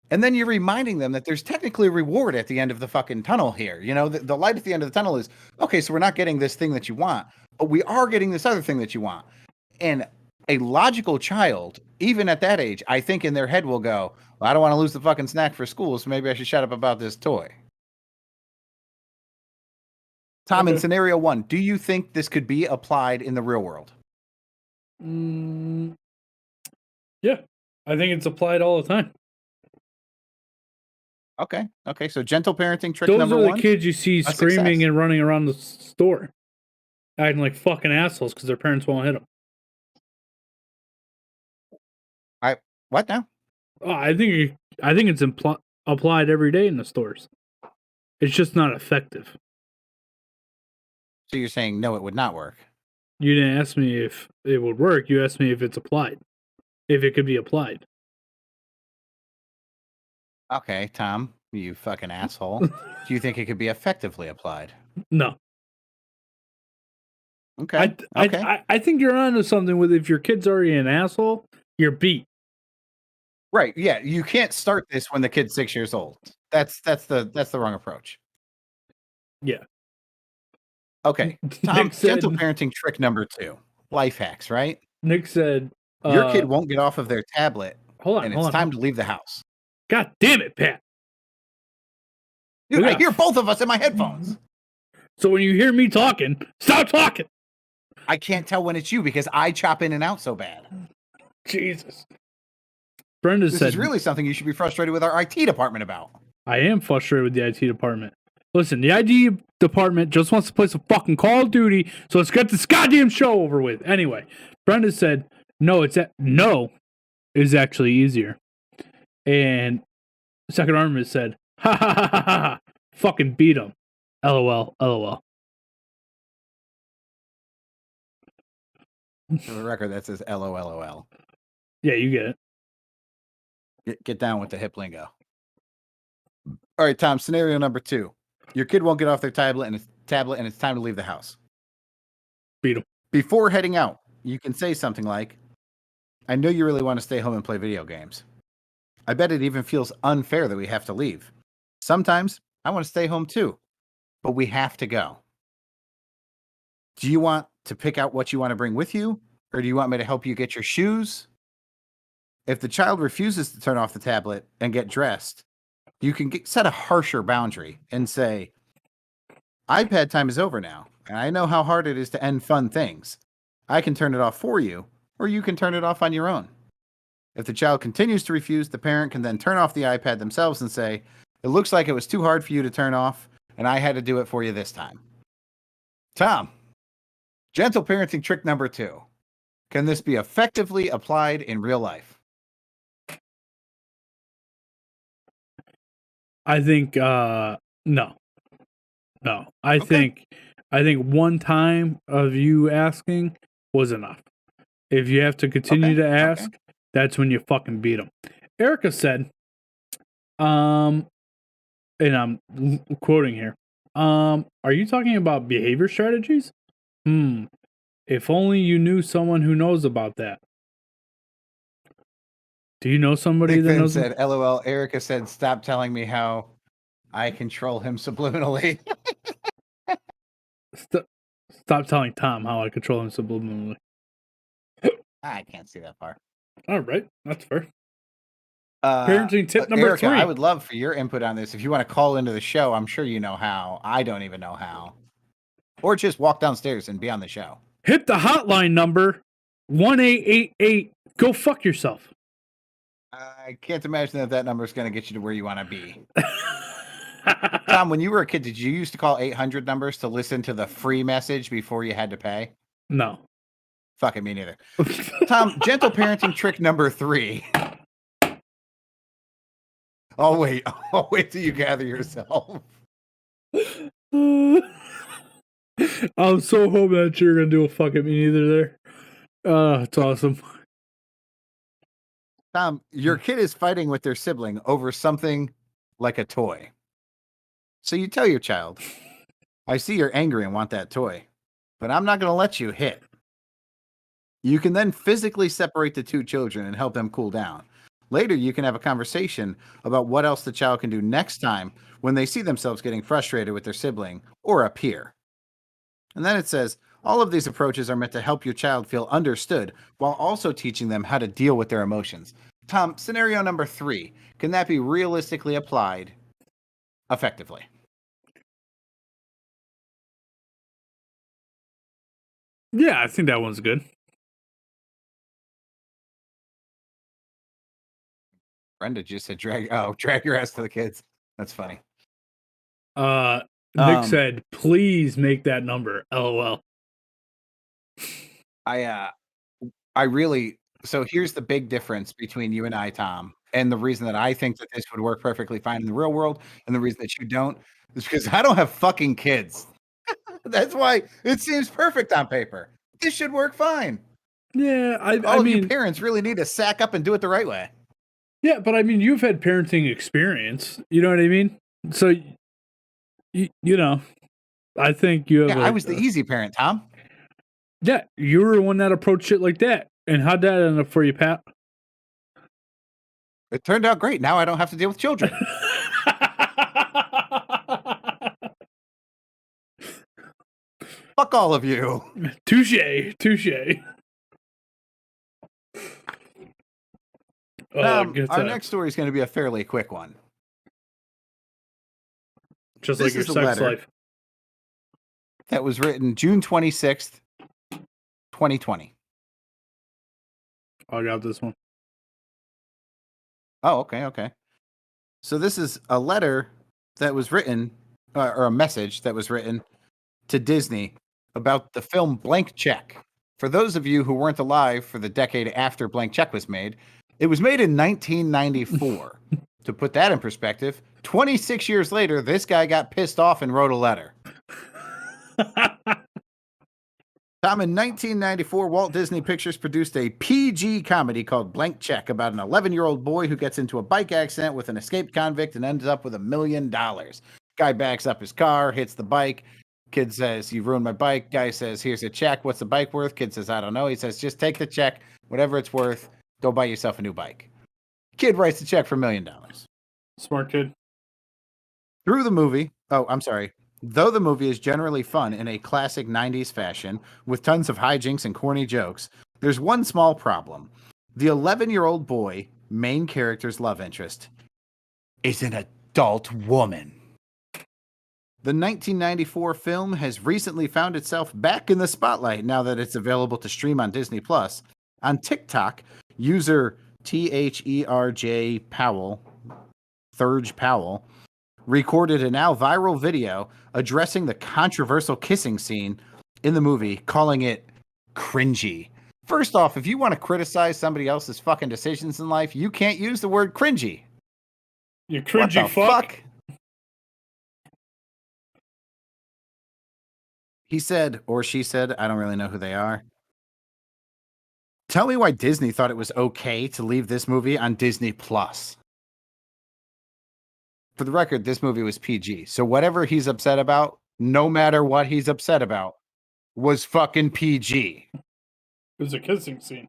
And then you're reminding them that there's technically a reward at the end of the fucking tunnel here. You know, the light at the end of the tunnel is, okay, so we're not getting this thing that you want, but we are getting this other thing that you want. And a logical child, even at that age, I think in their head will go, well, I don't want to lose the fucking snack for school, so maybe I should shut up about this toy. Tom, in scenario 1, do you think this could be applied in the real world?
Yeah, I think it's applied all the time.
Okay, so gentle parenting trick number 1.
Those are the kids you see screaming and running around the store, acting like fucking assholes because their parents won't hit them.
What now?
Oh, I think it's applied every day in the stores. It's just not effective.
So you're saying no, it would not work?
You didn't ask me if it would work. You asked me if it's applied. If it could be applied.
Okay, Tom, you fucking asshole. Do you think it could be effectively applied?
No.
Okay.
I think you're onto something with if your kid's already an asshole, you're beat.
Right. Yeah. You can't start this when the kid's 6 years old. That's the wrong approach.
Yeah.
Okay. Tom, gentle parenting trick number 2. Life hacks, right?
Nick said
your kid won't get off of their tablet. It's time to leave the house.
God damn it, Pat.
Dude, I hear both of us in my headphones.
So when you hear me talking, stop talking.
I can't tell when it's you because I chop in and out so bad.
Jesus. Brenda said,
this is really something you should be frustrated with our IT department about.
I am frustrated with the IT department. Listen, the IT department just wants to play some fucking Call of Duty, so let's get this goddamn show over with. Anyway, Brenda said, no is actually easier. And Second Armament said, ha ha ha ha ha, fucking beat him. LOL, LOL.
For the record, that says LOLOL.
Yeah, you get
it. Get down with the hip lingo. All right, Tom, scenario number 2. Your kid won't get off their tablet and it's time to leave the house.
Beat them.
Before heading out, you can say something like, I know you really want to stay home and play video games. I bet it even feels unfair that we have to leave. Sometimes I want to stay home too, but we have to go. Do you want to pick out what you want to bring with you, or do you want me to help you get your shoes? If the child refuses to turn off the tablet and get dressed, you can set a harsher boundary and say, iPad time is over now, and I know how hard it is to end fun things. I can turn it off for you, or you can turn it off on your own. If the child continues to refuse, the parent can then turn off the iPad themselves and say, it looks like it was too hard for you to turn off, and I had to do it for you this time. Tom, gentle parenting trick number 2. Can this be effectively applied in real life?
I think no. I think one time of you asking was enough. If you have to continue to ask, that's when you fucking beat them. Erica said, and I'm quoting here, are you talking about behavior strategies? If only you knew someone who knows about that. Do you know somebody that knows?
Said, LOL, Erica said, stop telling me how I control him subliminally.
Stop telling Tom how I control him subliminally.
I can't see that far.
All right, that's fair. Parenting tip number
Erica,
3.
I would love for your input on this. If you want to call into the show, I'm sure you know how. I don't even know how. Or just walk downstairs and be on the show.
Hit the hotline number 1888. Go fuck yourself.
I can't imagine that number is going to get you to where you want to be. Tom, when you were a kid, did you used to call 800 numbers to listen to the free message before you had to pay?
No.
Fucking me neither. Tom, gentle parenting trick number 3. I'll wait till you gather yourself.
I'm so hoping that you're gonna do a fucking me neither there. It's awesome.
Tom, your kid is fighting with their sibling over something like a toy. So you tell your child, I see you're angry and want that toy, but I'm not going to let you hit. You can then physically separate the two children and help them cool down. Later, you can have a conversation about what else the child can do next time when they see themselves getting frustrated with their sibling or a peer. And then it says, all of these approaches are meant to help your child feel understood while also teaching them how to deal with their emotions. Tom, scenario number 3, can that be realistically applied effectively?
Yeah, I think that one's good.
Brenda just said drag your ass to the kids. That's funny.
Nick said, please make that number. LOL.
So here's the big difference between you and I, Tom, and the reason that I think that this would work perfectly fine in the real world, and the reason that you don't, is because I don't have fucking kids. That's why it seems perfect on paper. This should work fine.
Yeah,
All of you parents really need to sack up and do it the right way.
Yeah, but I mean, you've had parenting experience. You know what I mean? So, you know, I think you have.
Yeah, I was the easy parent, Tom.
Yeah, you were the one that approached it like that. And how'd that end up for you, Pat?
It turned out great. Now I don't have to deal with children. Fuck all of you.
Touche.
Our next story is going to be a fairly quick one.
Just like your sex life.
That was written June 26th, 2020.
I got this one.
Oh, okay. So this is a letter that was written, or a message that was written to Disney about the film Blank Check. For those of you who weren't alive for the decade after Blank Check was made, it was made in 1994. To put that in perspective, 26 years later, this guy got pissed off and wrote a letter. Tom, in 1994, Walt Disney Pictures produced a PG comedy called Blank Check about an 11-year-old boy who gets into a bike accident with an escaped convict and ends up with $1 million. Guy backs up his car, hits the bike. Kid says, "You ruined my bike." Guy says, "Here's a check. What's the bike worth?" Kid says, "I don't know." He says, "Just take the check, whatever it's worth. Go buy yourself a new bike." Kid writes the check for $1 million.
Smart kid.
Though the movie is generally fun in a classic 90s fashion with tons of hijinks and corny jokes, there's one small problem. The 11-year-old boy, main character's love interest, is an adult woman. The 1994 film has recently found itself back in the spotlight now that it's available to stream on Disney+. On TikTok, user THERJ Powell, Thurge Powell, recorded a now viral video addressing the controversial kissing scene in the movie, calling it cringy. First off, if you want to criticize somebody else's fucking decisions in life, you can't use the word cringy.
You cringy fuck.
He said, or she said, I don't really know who they are. Tell me why Disney thought it was okay to leave this movie on Disney+. For the record, this movie was PG. So whatever he's upset about, no matter what he's upset about, was fucking PG.
It was a kissing scene.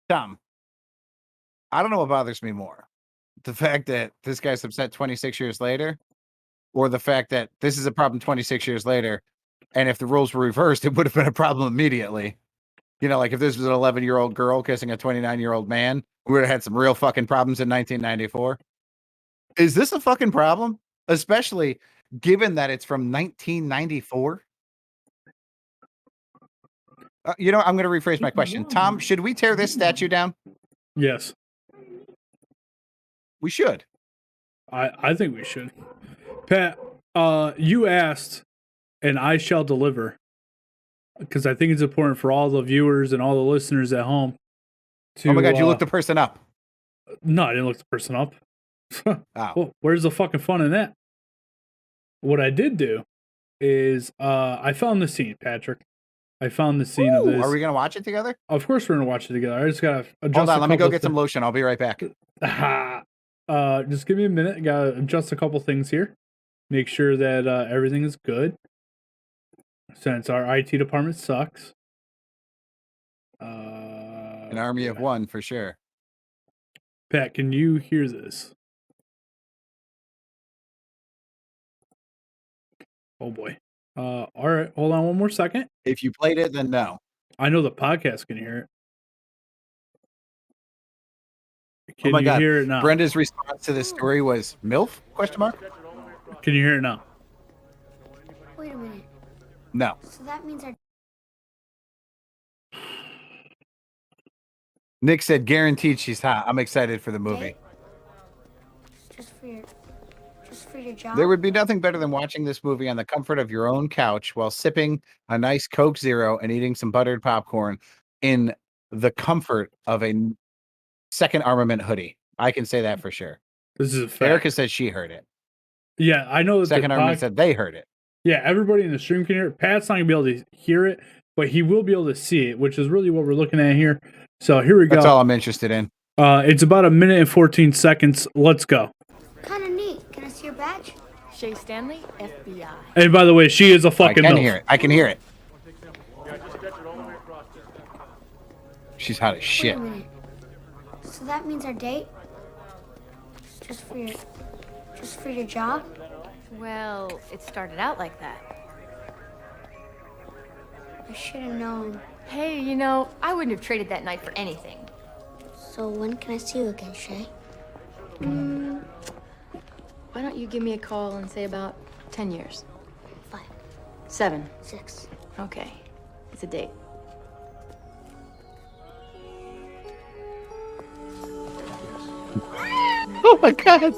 Tom, I don't know what bothers me more. The fact that this guy's upset 26 years later, or the fact that this is a problem 26 years later, and if the roles were reversed, it would have been a problem immediately. You know, like if this was an 11-year-old girl kissing a 29-year-old man, we would have had some real fucking problems in 1994. Is this a fucking problem? Especially given that it's from 1994? You know, I'm going to rephrase my question. Tom, should we tear this statue down?
Yes.
We should.
I think we should. Pat, you asked, and I shall deliver, because I think it's important for all the viewers and all the listeners at home to...
Oh my God, you looked the person up.
No, I didn't look the person up.
Oh.
Well, where's the fucking fun in that? What I did do is I found the scene, Patrick. I found the scene of this.
Are we going to watch it together?
Of course we're going to watch it together. I just got to adjust.
Hold on, let me go get some lotion. I'll be right back.
Just give me a minute. Got to adjust a couple things here. Make sure that everything is good. Since our IT department sucks.
An army of one, for sure.
Pat, can you hear this? Oh boy. All right, hold on one more second.
If you played it, then no.
I know the podcast can hear it. Can
oh my
you
God.
hear it now?
Brenda's response to this story was MILF? Question mark?
Can you hear it now?
Wait a minute.
No.
So that means our
Nick said, guaranteed she's hot. I'm excited for the movie.
date just for your job.
There would be nothing better than watching this movie on the comfort of your own couch while sipping a nice Coke Zero and eating some buttered popcorn in the comfort of a Second Armament hoodie. I can say that for sure.
This is a fact.
Erica said she heard it.
Yeah, I know that
Second Armament said they heard it.
Yeah, everybody in the stream can hear it. Pat's not going to be able to hear it, but he will be able to see it, which is really what we're looking at here. So here we go.
That's all I'm interested in.
It's about 1 minute and 14 seconds. Let's go.
Kind of neat. Can I see your badge?
Shay Stanley, FBI.
And by the way, she is a
I
fucking
can
MILF.
hear it. I can hear it. She's hot as shit.
Wait a minute. So that means our date just for your job?
Well, it started out like that.
I should have known.
Hey, you know, I wouldn't have traded that night for anything.
So when can I see you again, Shay?
Why don't you give me a call in, say, about 10 years?
5,
7.
6.
Okay. It's a date.
Oh my God.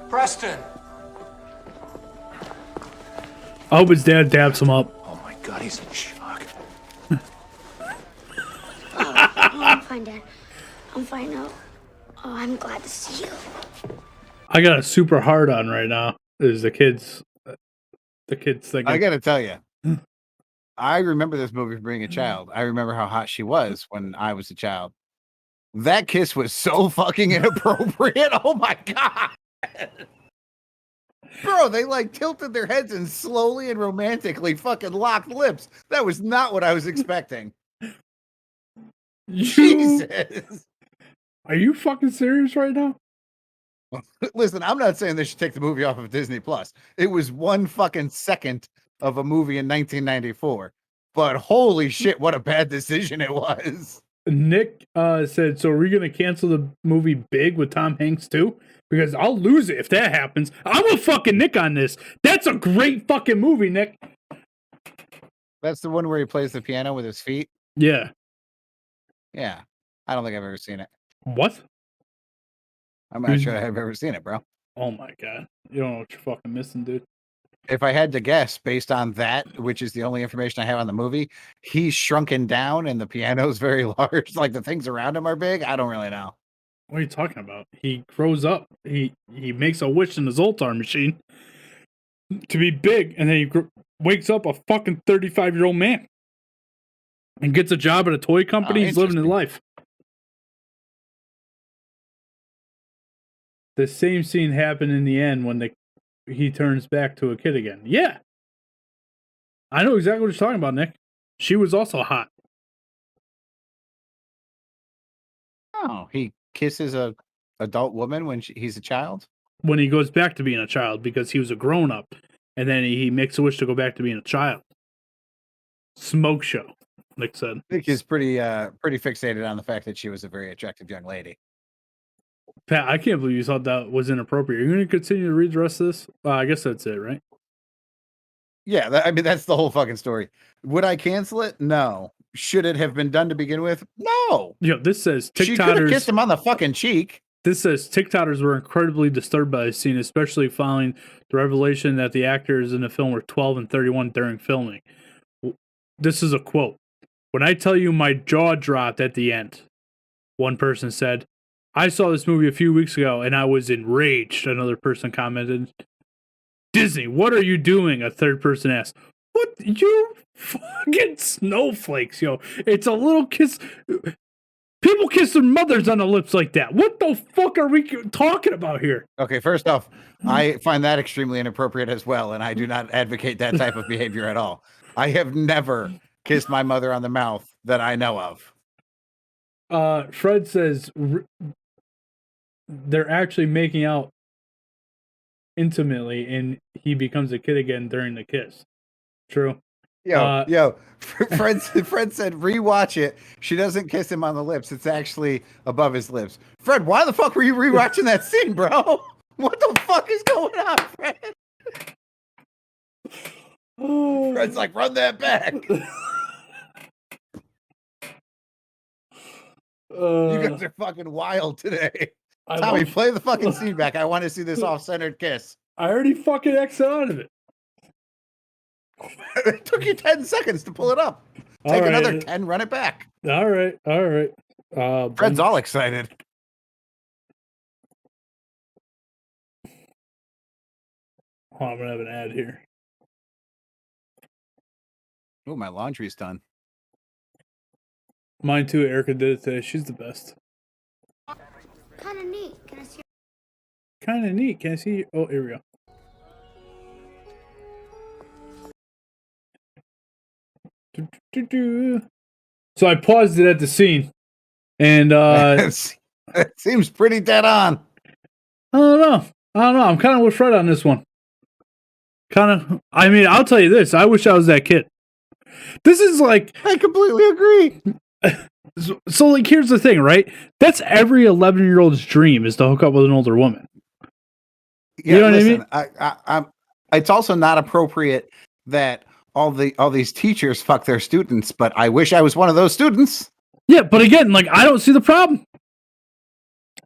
Preston!
I hope his dad dabs him up.
Oh my God, he's in shock.
I'm fine, Dad. I'm fine now. Oh, I'm glad to see you.
I got a super hard on right now. Is the kids thinking.
I got to tell you, I remember this movie from being a child. I remember how hot she was when I was a child. That kiss was so fucking inappropriate. Oh my God. Bro, they like tilted their heads and slowly and romantically fucking locked lips. That was not what I was expecting. Jesus.
Are you fucking serious right now?
Listen, I'm not saying they should take the movie off of Disney Plus. It was 1 fucking second of a movie in 1994. But holy shit, what a bad decision it was.
Nick said, so are we going to cancel the movie Big with Tom Hanks too? Because I'll lose it if that happens. I'm a fucking Nick on this. That's a great fucking movie, Nick.
That's the one where he plays the piano with his feet?
Yeah.
Yeah. I don't think I've ever seen it.
What?
I'm not sure I've ever seen it, bro.
Oh my God. You don't know what you're fucking missing, dude.
If I had to guess based on that, which is the only information I have on the movie, he's shrunken down and the piano's very large. Like the things around him are big. I don't really know.
What are you talking about? He grows up. He makes a wish in the Zoltar machine to be big, and then he wakes up a fucking 35-year-old man and gets a job at a toy company. He's living his life. The same scene happened in the end when he turns back to a kid again. Yeah. I know exactly what you're talking about, Nick. She was also hot.
Oh, he kisses a adult woman when he's a child?
When he goes back to being a child because he was a grown up, and then he makes a wish to go back to being a child. Smoke show, Nick said.
I think he's pretty fixated on the fact that she was a very attractive young lady.
Pat, I can't believe you thought that was inappropriate. Are you going to continue to read the rest of this? I guess that's it, right?
Yeah, that's the whole fucking story. Would I cancel it? No. Should it have been done to begin with? No.
This says
She could have kissed him on the fucking cheek.
This says TikTokers were incredibly disturbed by the scene, especially following the revelation that the actors in the film were 12 and 31 during filming. This is a quote. "When I tell you my jaw dropped at the end," one person said. "I saw this movie a few weeks ago and I was enraged," another person commented. "Disney, what are you doing?" a third person asked. "What? You fucking snowflakes, yo. It's a little kiss. People kiss their mothers on the lips like that. What the fuck are we talking about here?"
Okay, first off, I find that extremely inappropriate as well, and I do not advocate that type of behavior at all. I have never kissed my mother on the mouth that I know of.
Fred says they're actually making out intimately, and he becomes a kid again during the kiss. True.
Yo, Fred said rewatch it. She doesn't kiss him on the lips. It's actually above his lips. Fred, why the fuck were you rewatching that scene, bro? What the fuck is going on, Fred? Fred's like, run that back. You guys are fucking wild today. Tommy, play the fucking scene back. I want to see this off-centered kiss.
I already fucking X'd out of it.
It took you 10 seconds to pull it up. Take another 10, run it back.
All right.
Fred's all excited.
Oh, I'm going to have an ad here.
Oh, my laundry's done.
Mine too. Erica did it today. She's the best.
Kind of neat. Can I see?
Kind of neat. Can I see? Oh, here we go. So I paused it at the scene, and
it seems pretty dead on.
I don't know. I'm kind of with Fred on this one. I mean, I'll tell you this. I wish I was that kid. This is like...
I completely agree.
So like, here's the thing, right? That's every 11-year-old's dream, is to hook up with an older woman.
Yeah, you know what I mean? It's also not appropriate that all these teachers fuck their students, but I wish I was one of those students.
Yeah, but again, like, I don't see the problem.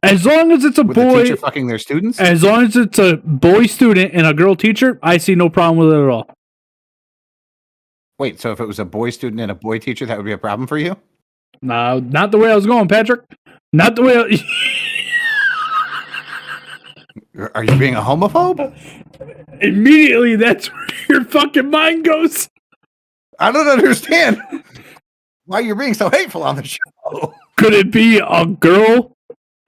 As long as it's a boy
teacher fucking their students,
as long as it's a boy student and a girl teacher, I see no problem with it at all.
Wait, so if it was a boy student and a boy teacher, that would be a problem for you?
No, not the way I was going, Patrick. Not the way.
Are you being a homophobe?
Immediately, that's where your fucking mind goes.
I don't understand why you're being so hateful on the show.
Could it be a girl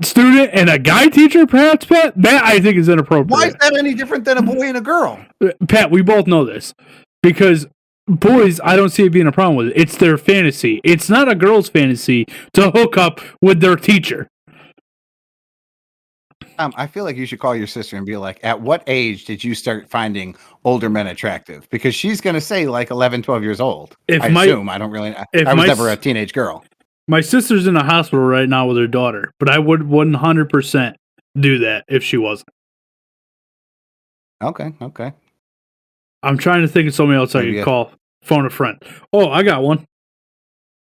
student and a guy teacher, perhaps, Pat? That I think is inappropriate.
Why is that any different than a boy and a girl?
Pat, we both know this. Because boys, I don't see it being a problem with it. It's their fantasy. It's not a girl's fantasy to hook up with their teacher.
I feel like you should call your sister and be like, at what age did you start finding older men attractive? Because she's going to say like 11, 12 years old. I assume. I don't really. I was never a teenage girl.
My sister's in the hospital right now with her daughter, but I would 100% do that if she wasn't.
Okay.
I'm trying to think of somebody else I could call. Phone a friend. Oh, I got one.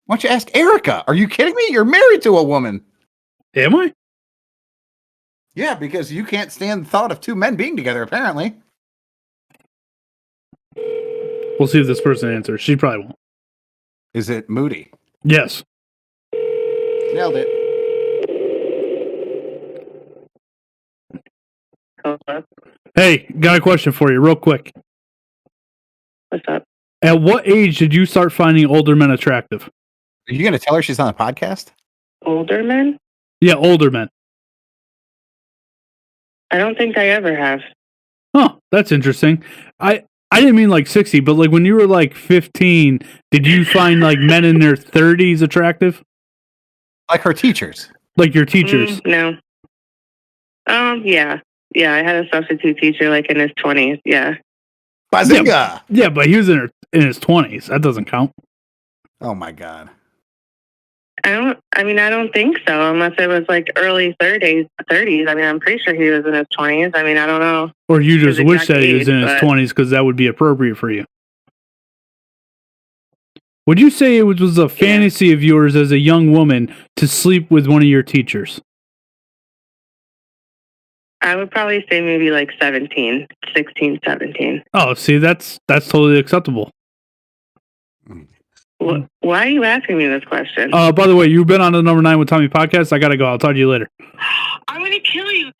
Why don't you ask Erica? Are you kidding me? You're married to a woman.
Am I?
Yeah, because you can't stand the thought of two men being together, apparently.
We'll see if this person answers. She probably won't.
Is it Moody?
Yes.
Nailed it.
Hello?
Hey, got a question for you real quick.
What's up?
At what age did you start finding older men attractive?
Are you going to tell her she's on the podcast?
Older men?
Yeah, older men.
I don't think I ever have.
Huh, that's interesting. I didn't mean like 60, but like when you were like 15, did you find like men in their 30s attractive?
Like her teachers?
Like your teachers?
No. Yeah. Yeah, I had a substitute teacher like in his 20s. Yeah.
Bazinga!
Yeah, but he was in his 20s. That doesn't count.
Oh my god.
I don't think so, unless it was like early 30s. I mean, I'm pretty sure he was in his 20s. I mean, I don't know.
Or you just
His
wish
exact
that he was
age,
in his
but-
20s because that would be appropriate for you. Would you say it was a fantasy of yours as a young woman to sleep with one of your teachers?
I would probably say maybe like 16, 17.
Oh, see, that's totally acceptable.
Why are you asking me this question?
By the way, you've been on the Number 9 with Tommy podcast. I gotta go. I'll talk to you later.
I'm going to kill you.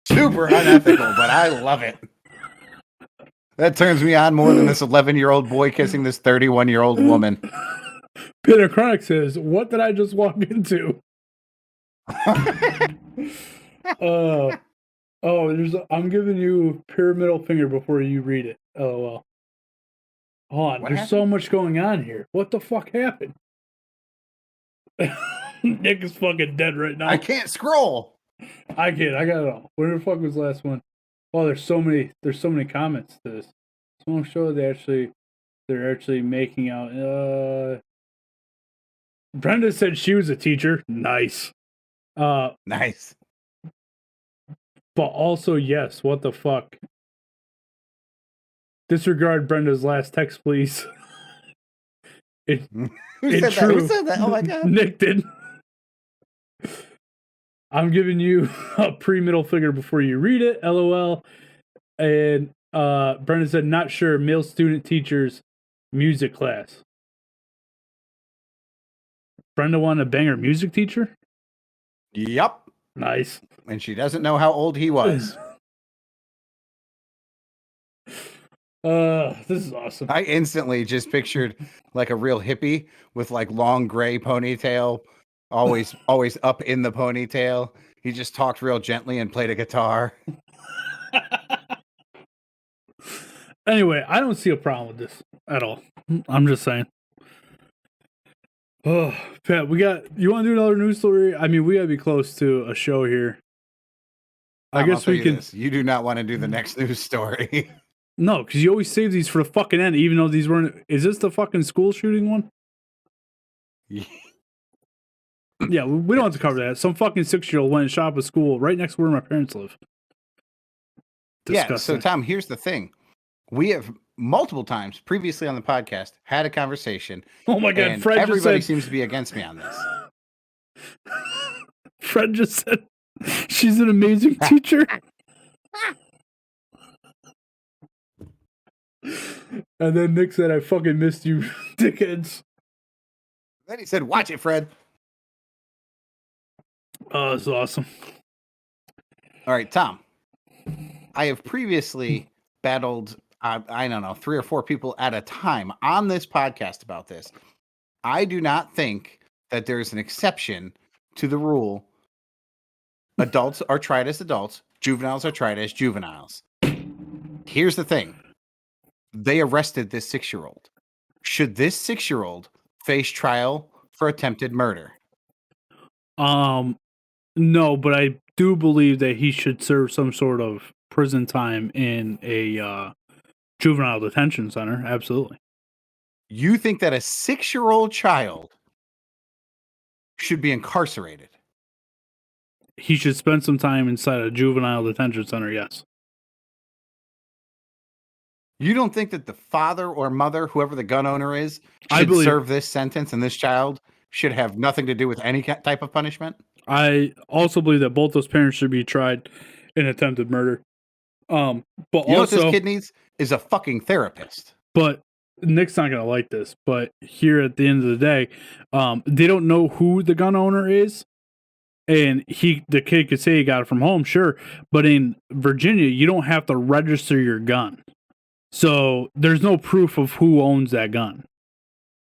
Super unethical, but I love it. That turns me on more than this 11-year-old boy kissing this 31-year-old woman.
Peter Chronic says, "What did I just walk into?" I'm giving you pyramidal finger before you read it. LOL. Hold on,
What
there's
happened?
so much going on here. What the fuck happened? Nick is fucking dead right now.
I can't scroll.
I can't. I got it all. Where the fuck was the last one? Oh, there's so many comments to this. Someone showed they're actually making out. Brenda said she was a teacher. Nice.
Nice.
But also, yes, what the fuck? Disregard Brenda's last text, please.
Who
It's
said that?
true.
Who said that? Oh my god.
Nick did. I'm giving you a pre-middle figure before you read it. LOL. And Brenda said, not sure. Male student teachers music class. Brenda wanted to bang her music teacher?
Yup.
Nice.
And she doesn't know how old he was.
This is awesome.
I instantly just pictured like a real hippie with like long gray ponytail, always up in the ponytail. He just talked real gently and played a guitar.
Anyway, I don't see a problem with this at all. I'm just saying. Oh, Pat, you want to do another news story? I mean, we gotta be close to a show here. I guess we can.
You do not want to do the next news story.
No, because you always save these for the fucking end, even though these weren't. Is this the fucking school shooting one? Yeah, we don't have to cover that. Some fucking 6-year-old went and shot up a school right next to where my parents live.
Yeah, so Tom, here's the thing. We have multiple times previously on the podcast had a conversation.
Oh my god,
and
Fred
everybody
just said,
seems to be against me on this.
Fred just said she's an amazing teacher. And then Nick said, I fucking missed you, dickheads.
Then he said, watch it, Fred.
Oh, that's awesome.
All right, Tom. I have previously battled, I don't know, 3 or 4 people at a time on this podcast about this. I do not think that there's an exception to the rule. Adults are tried as adults. Juveniles are tried as juveniles. Here's the thing. They arrested this 6-year-old. Should this 6-year-old face trial for attempted murder?
No, but I do believe that he should serve some sort of prison time in a juvenile detention center. Absolutely.
You think that a 6-year-old child should be incarcerated?
He should spend some time inside a juvenile detention center, yes.
You don't think that the father or mother, whoever the gun owner is,
I
should
believe-
serve this sentence and this child should have nothing to do with any type of punishment?
I also believe that both those parents should be tried in attempted murder. But
You know what
also,
this kid needs is a fucking therapist.
but Nick's not gonna like this. But here at the end of the day, they don't know who the gun owner is, and the kid could say he got it from home, sure. But in Virginia, you don't have to register your gun, so there's no proof of who owns that gun,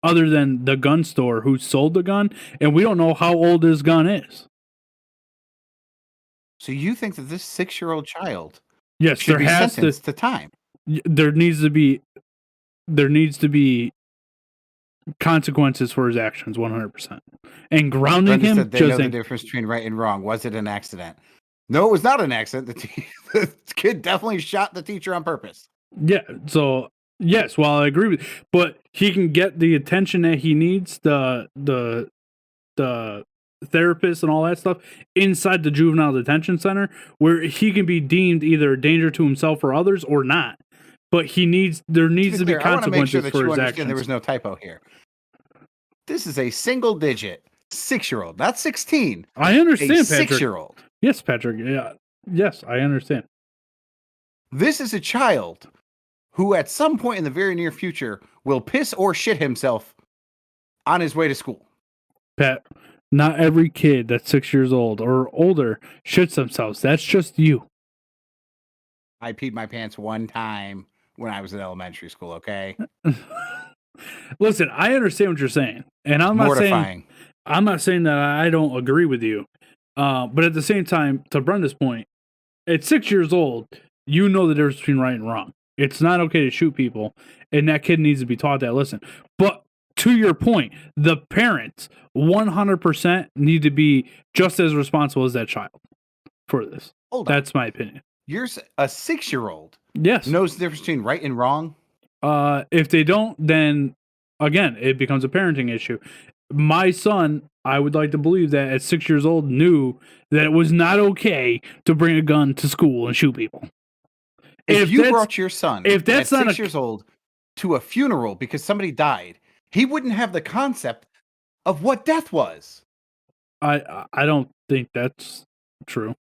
other than the gun store who sold the gun, and we don't know how old this gun is.
So you think that this 6-year-old child
Yes,
should
there
be
has
sentenced to time?
there needs to be consequences for his actions, 100%. And grounding
Brenda
him,
said they
just
know the
think,
difference between right and wrong. Was it an accident? No, it was not an accident. The kid definitely shot the teacher on purpose.
yeah. So yes, well, I agree with, but he can get the attention that he needs, the therapist and all that stuff inside the juvenile detention center, where he can be deemed either a danger to himself or others or not. But there needs to be
Clear, I want to make sure
consequences
that
for
you
his
understand
actions.
there was no typo here. This is a single digit 6-year-old, not 16.
I understand,
A
Patrick.
6-year-old.
Yes, Patrick. Yeah. Yes, I understand.
This is a child who at some point in the very near future will piss or shit himself on his way to school.
Pat, not every kid that's 6 years old or older shits themselves. That's just you.
I peed my pants one time when I was in elementary school, okay?
Listen, I understand what you're saying. And I'm
Mortifying.
not saying that I don't agree with you. But at the same time, to Brenda's point, at 6 years old, you know the difference between right and wrong. It's not okay to shoot people, and that kid needs to be taught that lesson. But to your point, the parents 100% need to be just as responsible as that child for this.
Hold on.
That's my opinion.
You're a 6-year-old
Yes.
knows the difference between right and wrong.
If they don't, then again, it becomes a parenting issue. My son, I would like to believe that at 6 years old, knew that it was not okay to bring a gun to school and shoot people.
If you brought your son
if that's
at
not
6 years old to a funeral because somebody died, he wouldn't have the concept of what death was.
I don't think that's true.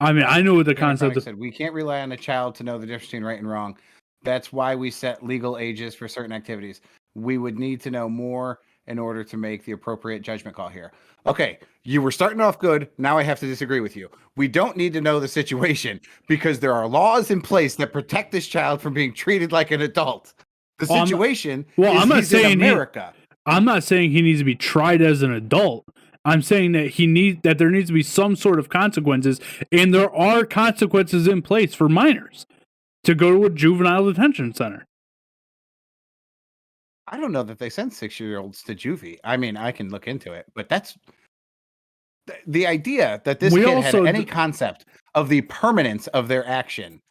I mean, I know what the concept of.
Said we can't rely on a child to know the difference between right and wrong. That's why we set legal ages for certain activities. We would need to know more in order to make the appropriate judgment call here. Okay, you were starting off good. Now I have to disagree with you. We don't need to know the situation because there are laws in place that protect this child from being treated like an adult. The situation
I'm not
he's
saying
in America.
I'm not saying he needs to be tried as an adult. I'm saying that there needs to be some sort of consequences, and there are consequences in place for minors to go to a juvenile detention center.
I don't know that they send 6-year-olds to juvie. I mean, I can look into it, but that's the idea that this kid had any concept of the permanence of their action.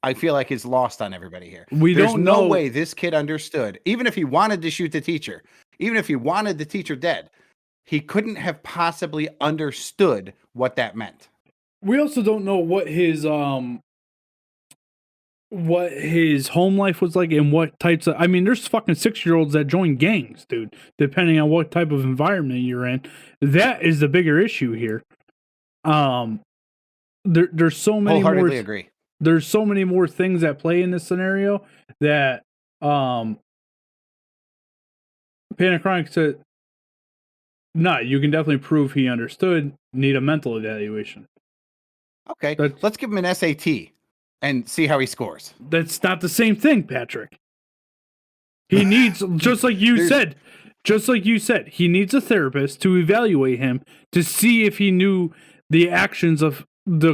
I feel like is lost on everybody here. There's no way this kid understood, even if he wanted to shoot the teacher, even if he wanted the teacher dead, he couldn't have possibly understood what that meant.
We also don't know what his home life was like and what types of. I mean, there's fucking 6-year-olds that join gangs, dude. Depending on what type of environment you're in, that is the bigger issue here. There's so many.
Wholeheartedly agree.
There's so many more things at play in this scenario that Panic Chronic said. No, you can definitely prove he understood. Need a mental evaluation.
Okay, let's give him an SAT and see how he scores.
That's not the same thing, Patrick. He needs, just like you said, he needs a therapist to evaluate him to see if he knew the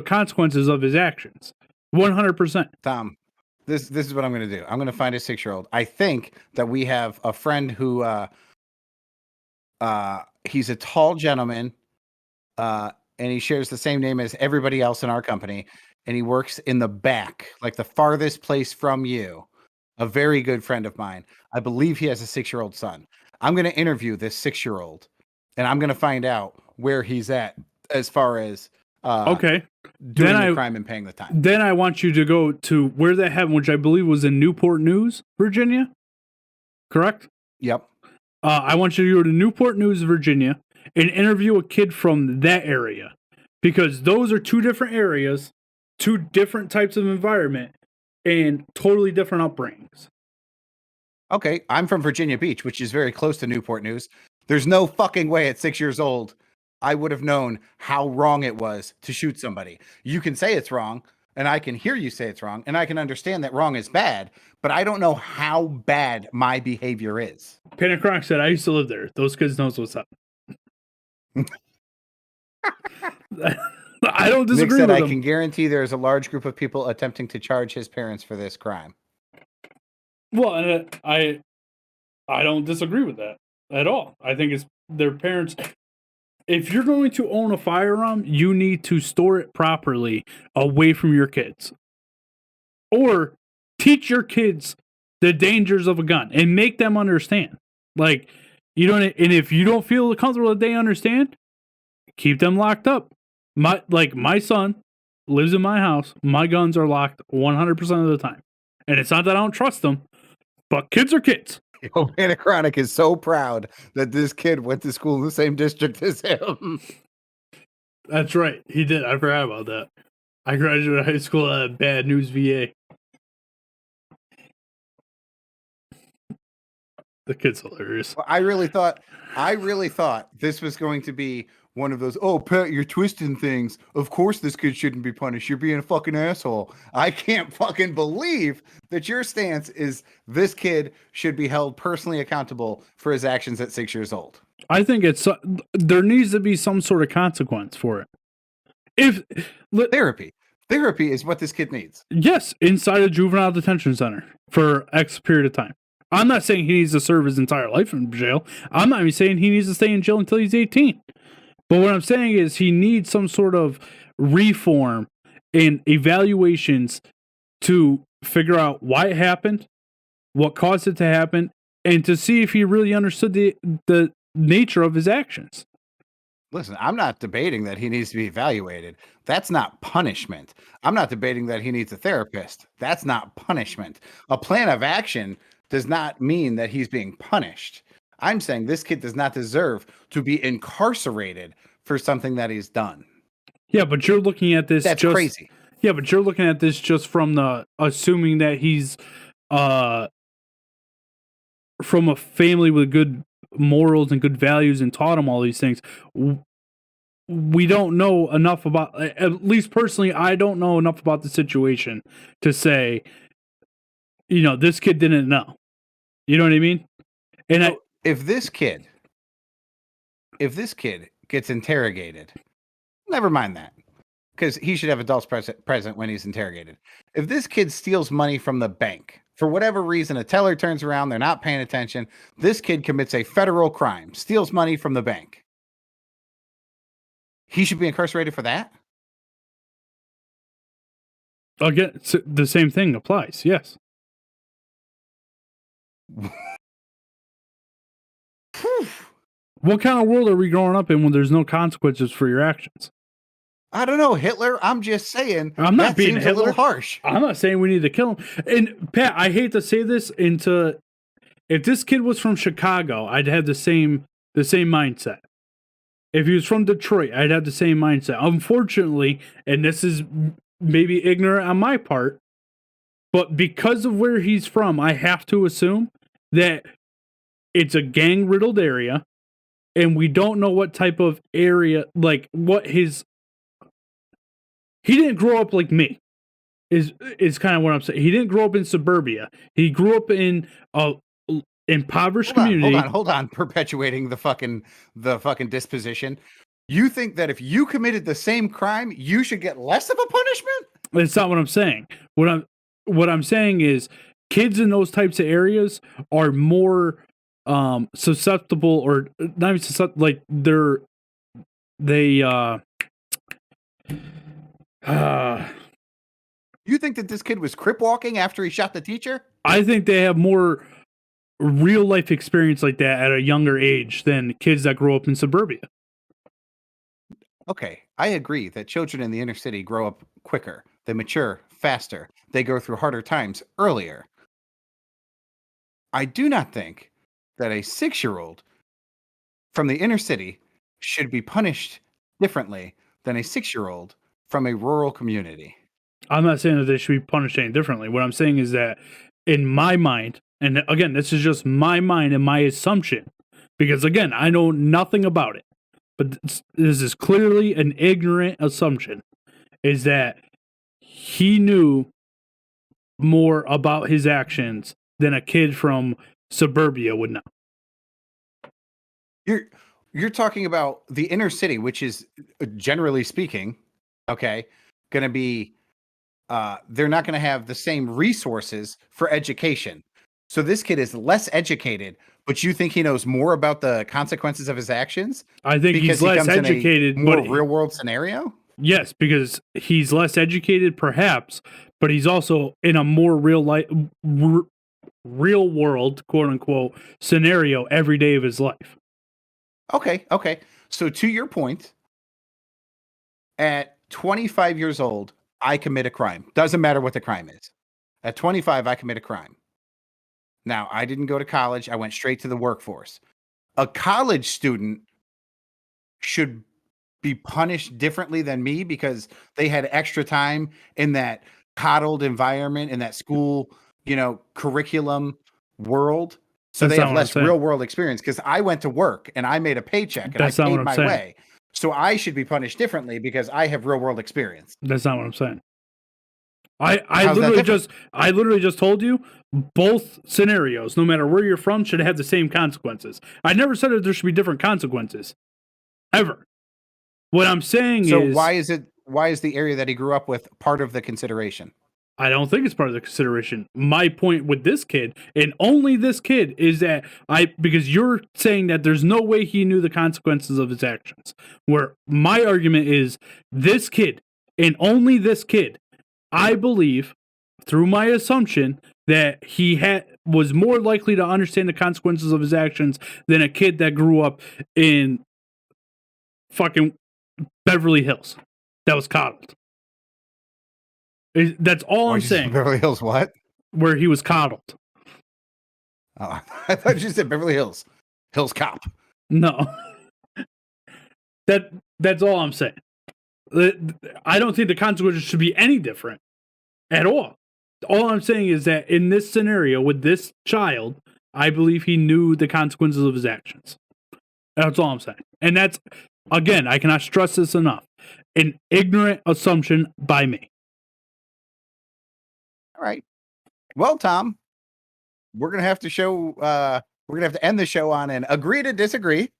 consequences of his actions. 100%.
Tom, this is what I'm going to do. I'm going to find a 6-year-old. I think that we have a friend who he's a tall gentleman, and he shares the same name as everybody else in our company, and he works in the back, like the farthest place from you. A very good friend of mine. I believe he has a 6-year-old son. I'm going to interview this 6-year-old, and I'm going to find out where he's at as far as doing the crime and paying the time.
Then I want you to go to where that happened, which I believe was in Newport News, Virginia. Correct?
Yep.
I want you to go to Newport News, Virginia, and interview a kid from that area, because those are two different areas, two different types of environment, and totally different upbringings.
Okay, I'm from Virginia Beach, which is very close to Newport News. There's no fucking way at 6 years old I would have known how wrong it was to shoot somebody. You can say it's wrong, and I can hear you say it's wrong, and I can understand that wrong is bad, but I don't know how bad my behavior is.
Panic Rock said, I used to live there. Those kids knows what's up. I don't disagree
Nick said,
with
I
him.
can guarantee there's a large group of people attempting to charge his parents for this crime.
Well, and I don't disagree with that at all. I think it's their parents. If you're going to own a firearm, you need to store it properly away from your kids. Or teach your kids the dangers of a gun and make them understand. Like, you don't, and if you don't feel comfortable that they understand, keep them locked up. My son lives in my house. My guns are locked 100% of the time. And it's not that I don't trust them, but kids are kids.
Chronic is so proud that this kid went to school in the same district as him.
That's right. He did. I forgot about that. I graduated high school at Bad News, VA. The kid's hilarious.
I really thought this was going to be one of those, oh, Pat, you're twisting things. Of course this kid shouldn't be punished. You're being a fucking asshole. I can't fucking believe that your stance is this kid should be held personally accountable for his actions at 6 years old.
I think there needs to be some sort of consequence for it.
Therapy is what this kid needs.
Yes, inside a juvenile detention center for X period of time. I'm not saying he needs to serve his entire life in jail. I'm not even saying he needs to stay in jail until he's 18. But what I'm saying is he needs some sort of reform and evaluations to figure out why it happened, what caused it to happen, and to see if he really understood the nature of his actions.
Listen, I'm not debating that he needs to be evaluated. That's not punishment. I'm not debating that he needs a therapist. That's not punishment. A plan of action does not mean that he's being punished. I'm saying this kid does not deserve to be incarcerated for something that he's done.
Yeah, but you're looking at this
That's crazy.
Yeah, but you're looking at this just from the assuming that he's from a family with good morals and good values and taught him all these things. We don't know enough about, at least personally, I don't know enough about the situation to say, this kid didn't know. You know what I mean? And
so if this kid gets interrogated, never mind that, because he should have adults present when he's interrogated. If this kid steals money from the bank, for whatever reason, a teller turns around, they're not paying attention, this kid commits a federal crime, steals money from the bank. He should be incarcerated for that?
Again, the same thing applies, yes. What kind of world are we growing up in when there's no consequences for your actions?
I don't know, Hitler. I'm just saying.
I'm not being
Hitler.
Hitler.
A little harsh.
I'm not saying we need to kill him. And Pat, I hate to say this, if this kid was from Chicago, I'd have the same mindset. If he was from Detroit, I'd have the same mindset. Unfortunately, and this is maybe ignorant on my part, but because of where he's from, I have to assume that it's a gang-riddled area, and we don't know what type of area, like what his... He didn't grow up like me, is kind of what I'm saying. He didn't grow up in suburbia. He grew up in a impoverished community.
Hold on, perpetuating the fucking disposition. You think that if you committed the same crime, you should get less of a punishment?
That's not what I'm saying. What I'm saying is kids in those types of areas are more susceptible, or not even susceptible, like
you think that this kid was crip walking after he shot the teacher?
I think they have more real life experience like that at a younger age than kids that grow up in suburbia.
Okay, I agree that children in the inner city grow up quicker. They mature faster. They go through harder times earlier. I do not think that a 6-year-old from the inner city should be punished differently than a 6-year-old from a rural community.
I'm not saying that they should be punished any differently. What I'm saying is that in my mind, and again, this is just my mind and my assumption, because again, I know nothing about it, but this is clearly an ignorant assumption, is that he knew more about his actions than a kid from suburbia would know.
You're talking about the inner city, which is, generally speaking, okay, going to be, they're not going to have the same resources for education. So this kid is less educated, but you think he knows more about the consequences of his actions
I think
because
he's
he
less
comes in a
educated,
more
but
real world scenario?
yes, because he's less educated, perhaps, but he's also in a more real world, quote unquote, scenario every day of his life.
Okay. So to your point, at 25 years old, I commit a crime. Doesn't matter what the crime is. At 25, I commit a crime. Now, I didn't go to college. I went straight to the workforce. A college student should be punished differently than me because they had extra time in that coddled environment, in that school, curriculum world. So
That's
they
not
have
what I'm
less
saying.
real world experience because I went to work and I made a paycheck and
That's
I
not what
paid
I'm
my
saying.
way. So I should be punished differently because I have real world experience.
That's not what I'm saying. I
How's that
literally just told you both scenarios, no matter where you're from, should have the same consequences. I never said that there should be different consequences. Ever. What I'm saying
So
is
why is the area that he grew up with part of the consideration?
I don't think it's part of the consideration. My point with this kid, and only this kid, is that because you're saying that there's no way he knew the consequences of his actions. Where my argument is this kid, and only this kid, I believe, through my assumption, that he was more likely to understand the consequences of his actions than a kid that grew up in fucking Beverly Hills that was coddled. That's all I'm saying.
Beverly Hills what?
Where he was coddled.
Oh, I thought you said Beverly Hills. Hills Cop.
No. That's all I'm saying. I don't think the consequences should be any different at all. All I'm saying is that in this scenario with this child, I believe he knew the consequences of his actions. That's all I'm saying. And that's, again, I cannot stress this enough, an ignorant assumption by me.
All right. Well, Tom, we're gonna have to end the show on an agree to disagree.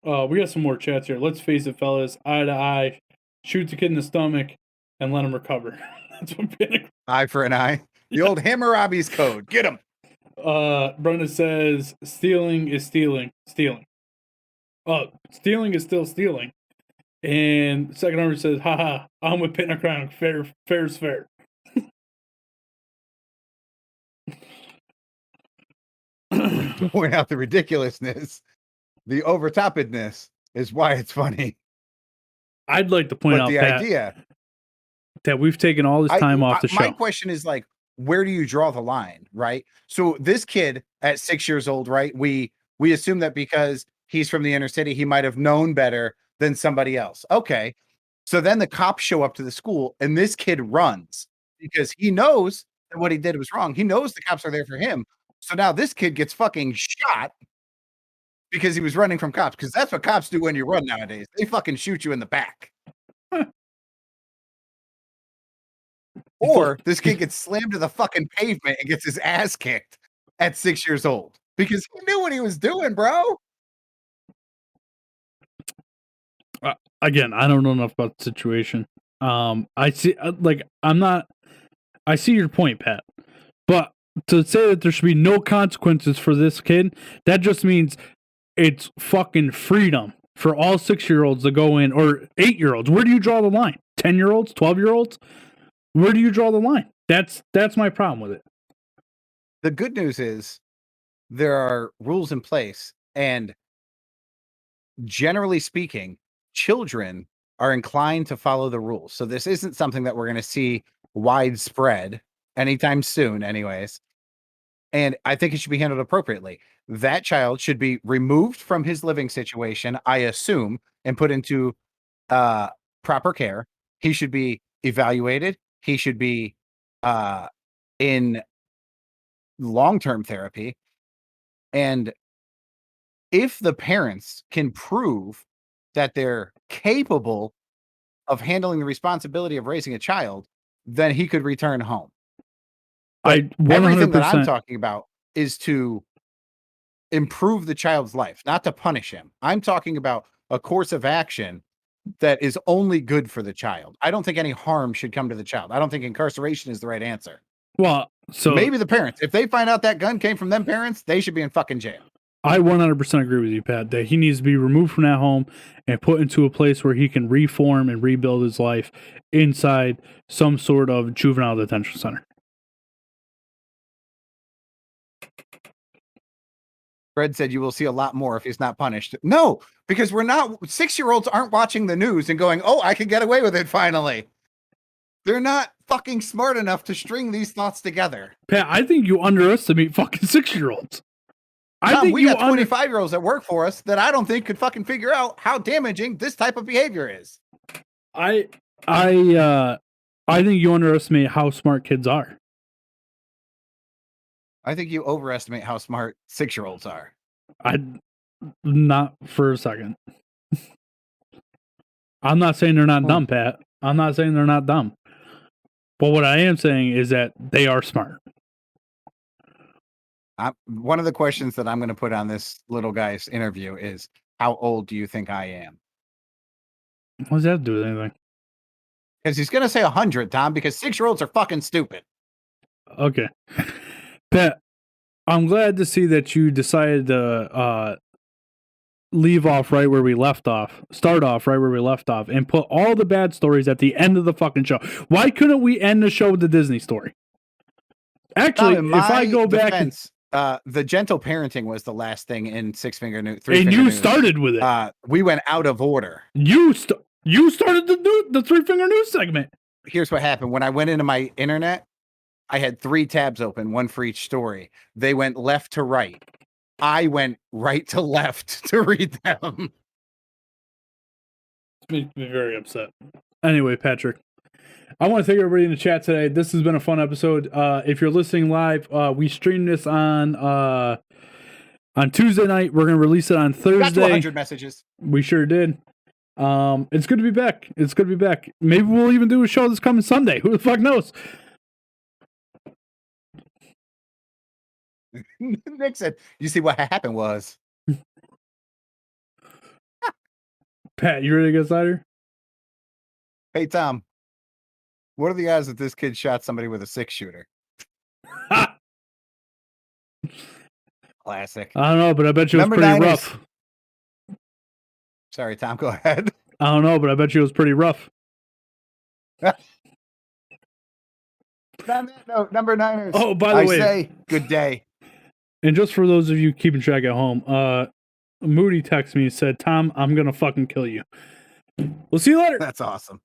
We got some more chats here. Let's face it, fellas. Eye to eye. Shoot the kid in the stomach and let him recover. That's what being
Eye for an eye. The old Hammurabi's code. Get him.
Brenda says stealing is stealing. Stealing is still stealing. And second number says, haha, I'm with Pitna Crown. Fair's fair.
Point out the ridiculousness, the overtoppedness is why it's funny.
I'd like to point out
the idea
that we've taken all this time off the show.
My question is like, where do you draw the line, right? So this kid at 6 years old, right? We assume that because he's from the inner city, he might have known better than somebody else. Okay. So then the cops show up to the school and this kid runs because he knows that what he did was wrong. He knows the cops are there for him. So now this kid gets fucking shot because he was running from cops. Because that's what cops do when you run nowadays. They fucking shoot you in the back. Or this kid gets slammed to the fucking pavement and gets his ass kicked at 6 years old because he knew what he was doing, bro.
Again, I don't know enough about the situation. I see, I see your point, Pat, but to say that there should be no consequences for this kid, that just means it's fucking freedom for all 6-year-olds to go in, or 8-year-olds. Where do you draw the line? 10-year-olds, 12-year-olds? Where do you draw the line? That's my problem with it.
The good news is there are rules in place, and generally speaking, children are inclined to follow the rules. So this isn't something that we're going to see widespread anytime soon, anyways. And I think it should be handled appropriately. That child should be removed from his living situation, I assume, and put into proper care. He should be evaluated. He should be in long-term therapy. And if the parents can prove that they're capable of handling the responsibility of raising a child, then he could return home. But everything that I'm talking about is to improve the child's life, not to punish him. I'm talking about a course of action that is only good for the child. I don't think any harm should come to the child. I don't think incarceration is the right answer.
Well, so
maybe the parents. If they find out that gun came from them parents, they should be in fucking jail.
I 100% agree with you, Pat, that he needs to be removed from that home and put into a place where he can reform and rebuild his life inside some sort of juvenile detention center.
Fred said you will see a lot more if he's not punished. No, because 6-year-olds aren't watching the news and going, oh, I can get away with it finally. They're not fucking smart enough to string these thoughts together.
Pat, I think you underestimate fucking 6-year-olds. I think
we got 25-year-olds that work for us that I don't think could fucking figure out how damaging this type of behavior is.
I think you underestimate how smart kids are.
I think you overestimate how smart 6-year-olds are.
Not for a second. I'm not saying they're not dumb, Pat. I'm not saying they're not dumb. But what I am saying is that they are smart.
One of the questions that I'm going to put on this little guy's interview is, how old do you think I am?
What does that have to do with anything?
Because he's going to say 100, Tom, because 6-year-olds are fucking stupid.
Okay. Pat, I'm glad to see that you decided to leave off right where we left off, start off right where we left off, and put all the bad stories at the end of the fucking show. Why couldn't we end the show with the Disney story? Actually,
Tom,
if I go back...
the gentle parenting was the last thing in Six Finger News.
And you started with it.
We went out of order.
You started the Three Finger News segment.
Here's what happened. When I went into my internet, I had 3 tabs open, one for each story. They went left to right. I went right to left to read them.
It makes me very upset. Anyway, Patrick, I want to thank everybody in the chat today. This has been a fun episode. If you're listening live, we streamed this on Tuesday night. We're going to release it on Thursday.
Got to 100 messages.
We sure did. It's good to be back. It's good to be back. Maybe we'll even do a show this coming Sunday. Who the fuck knows?
Nick said, you see what happened was.
Pat, you ready to get started?
Hey, Tom. What are the odds that this kid shot somebody with a 6-shooter? Classic.
I don't know, but I bet you it was pretty rough.
Sorry, Tom, go ahead.
I don't know, but I bet you it was pretty rough.
On that note, number 9ers.
Oh, by the way,
say good day.
And just for those of you keeping track at home, Moody texted me and said, Tom, I'm going to fucking kill you. We'll see you later.
That's awesome.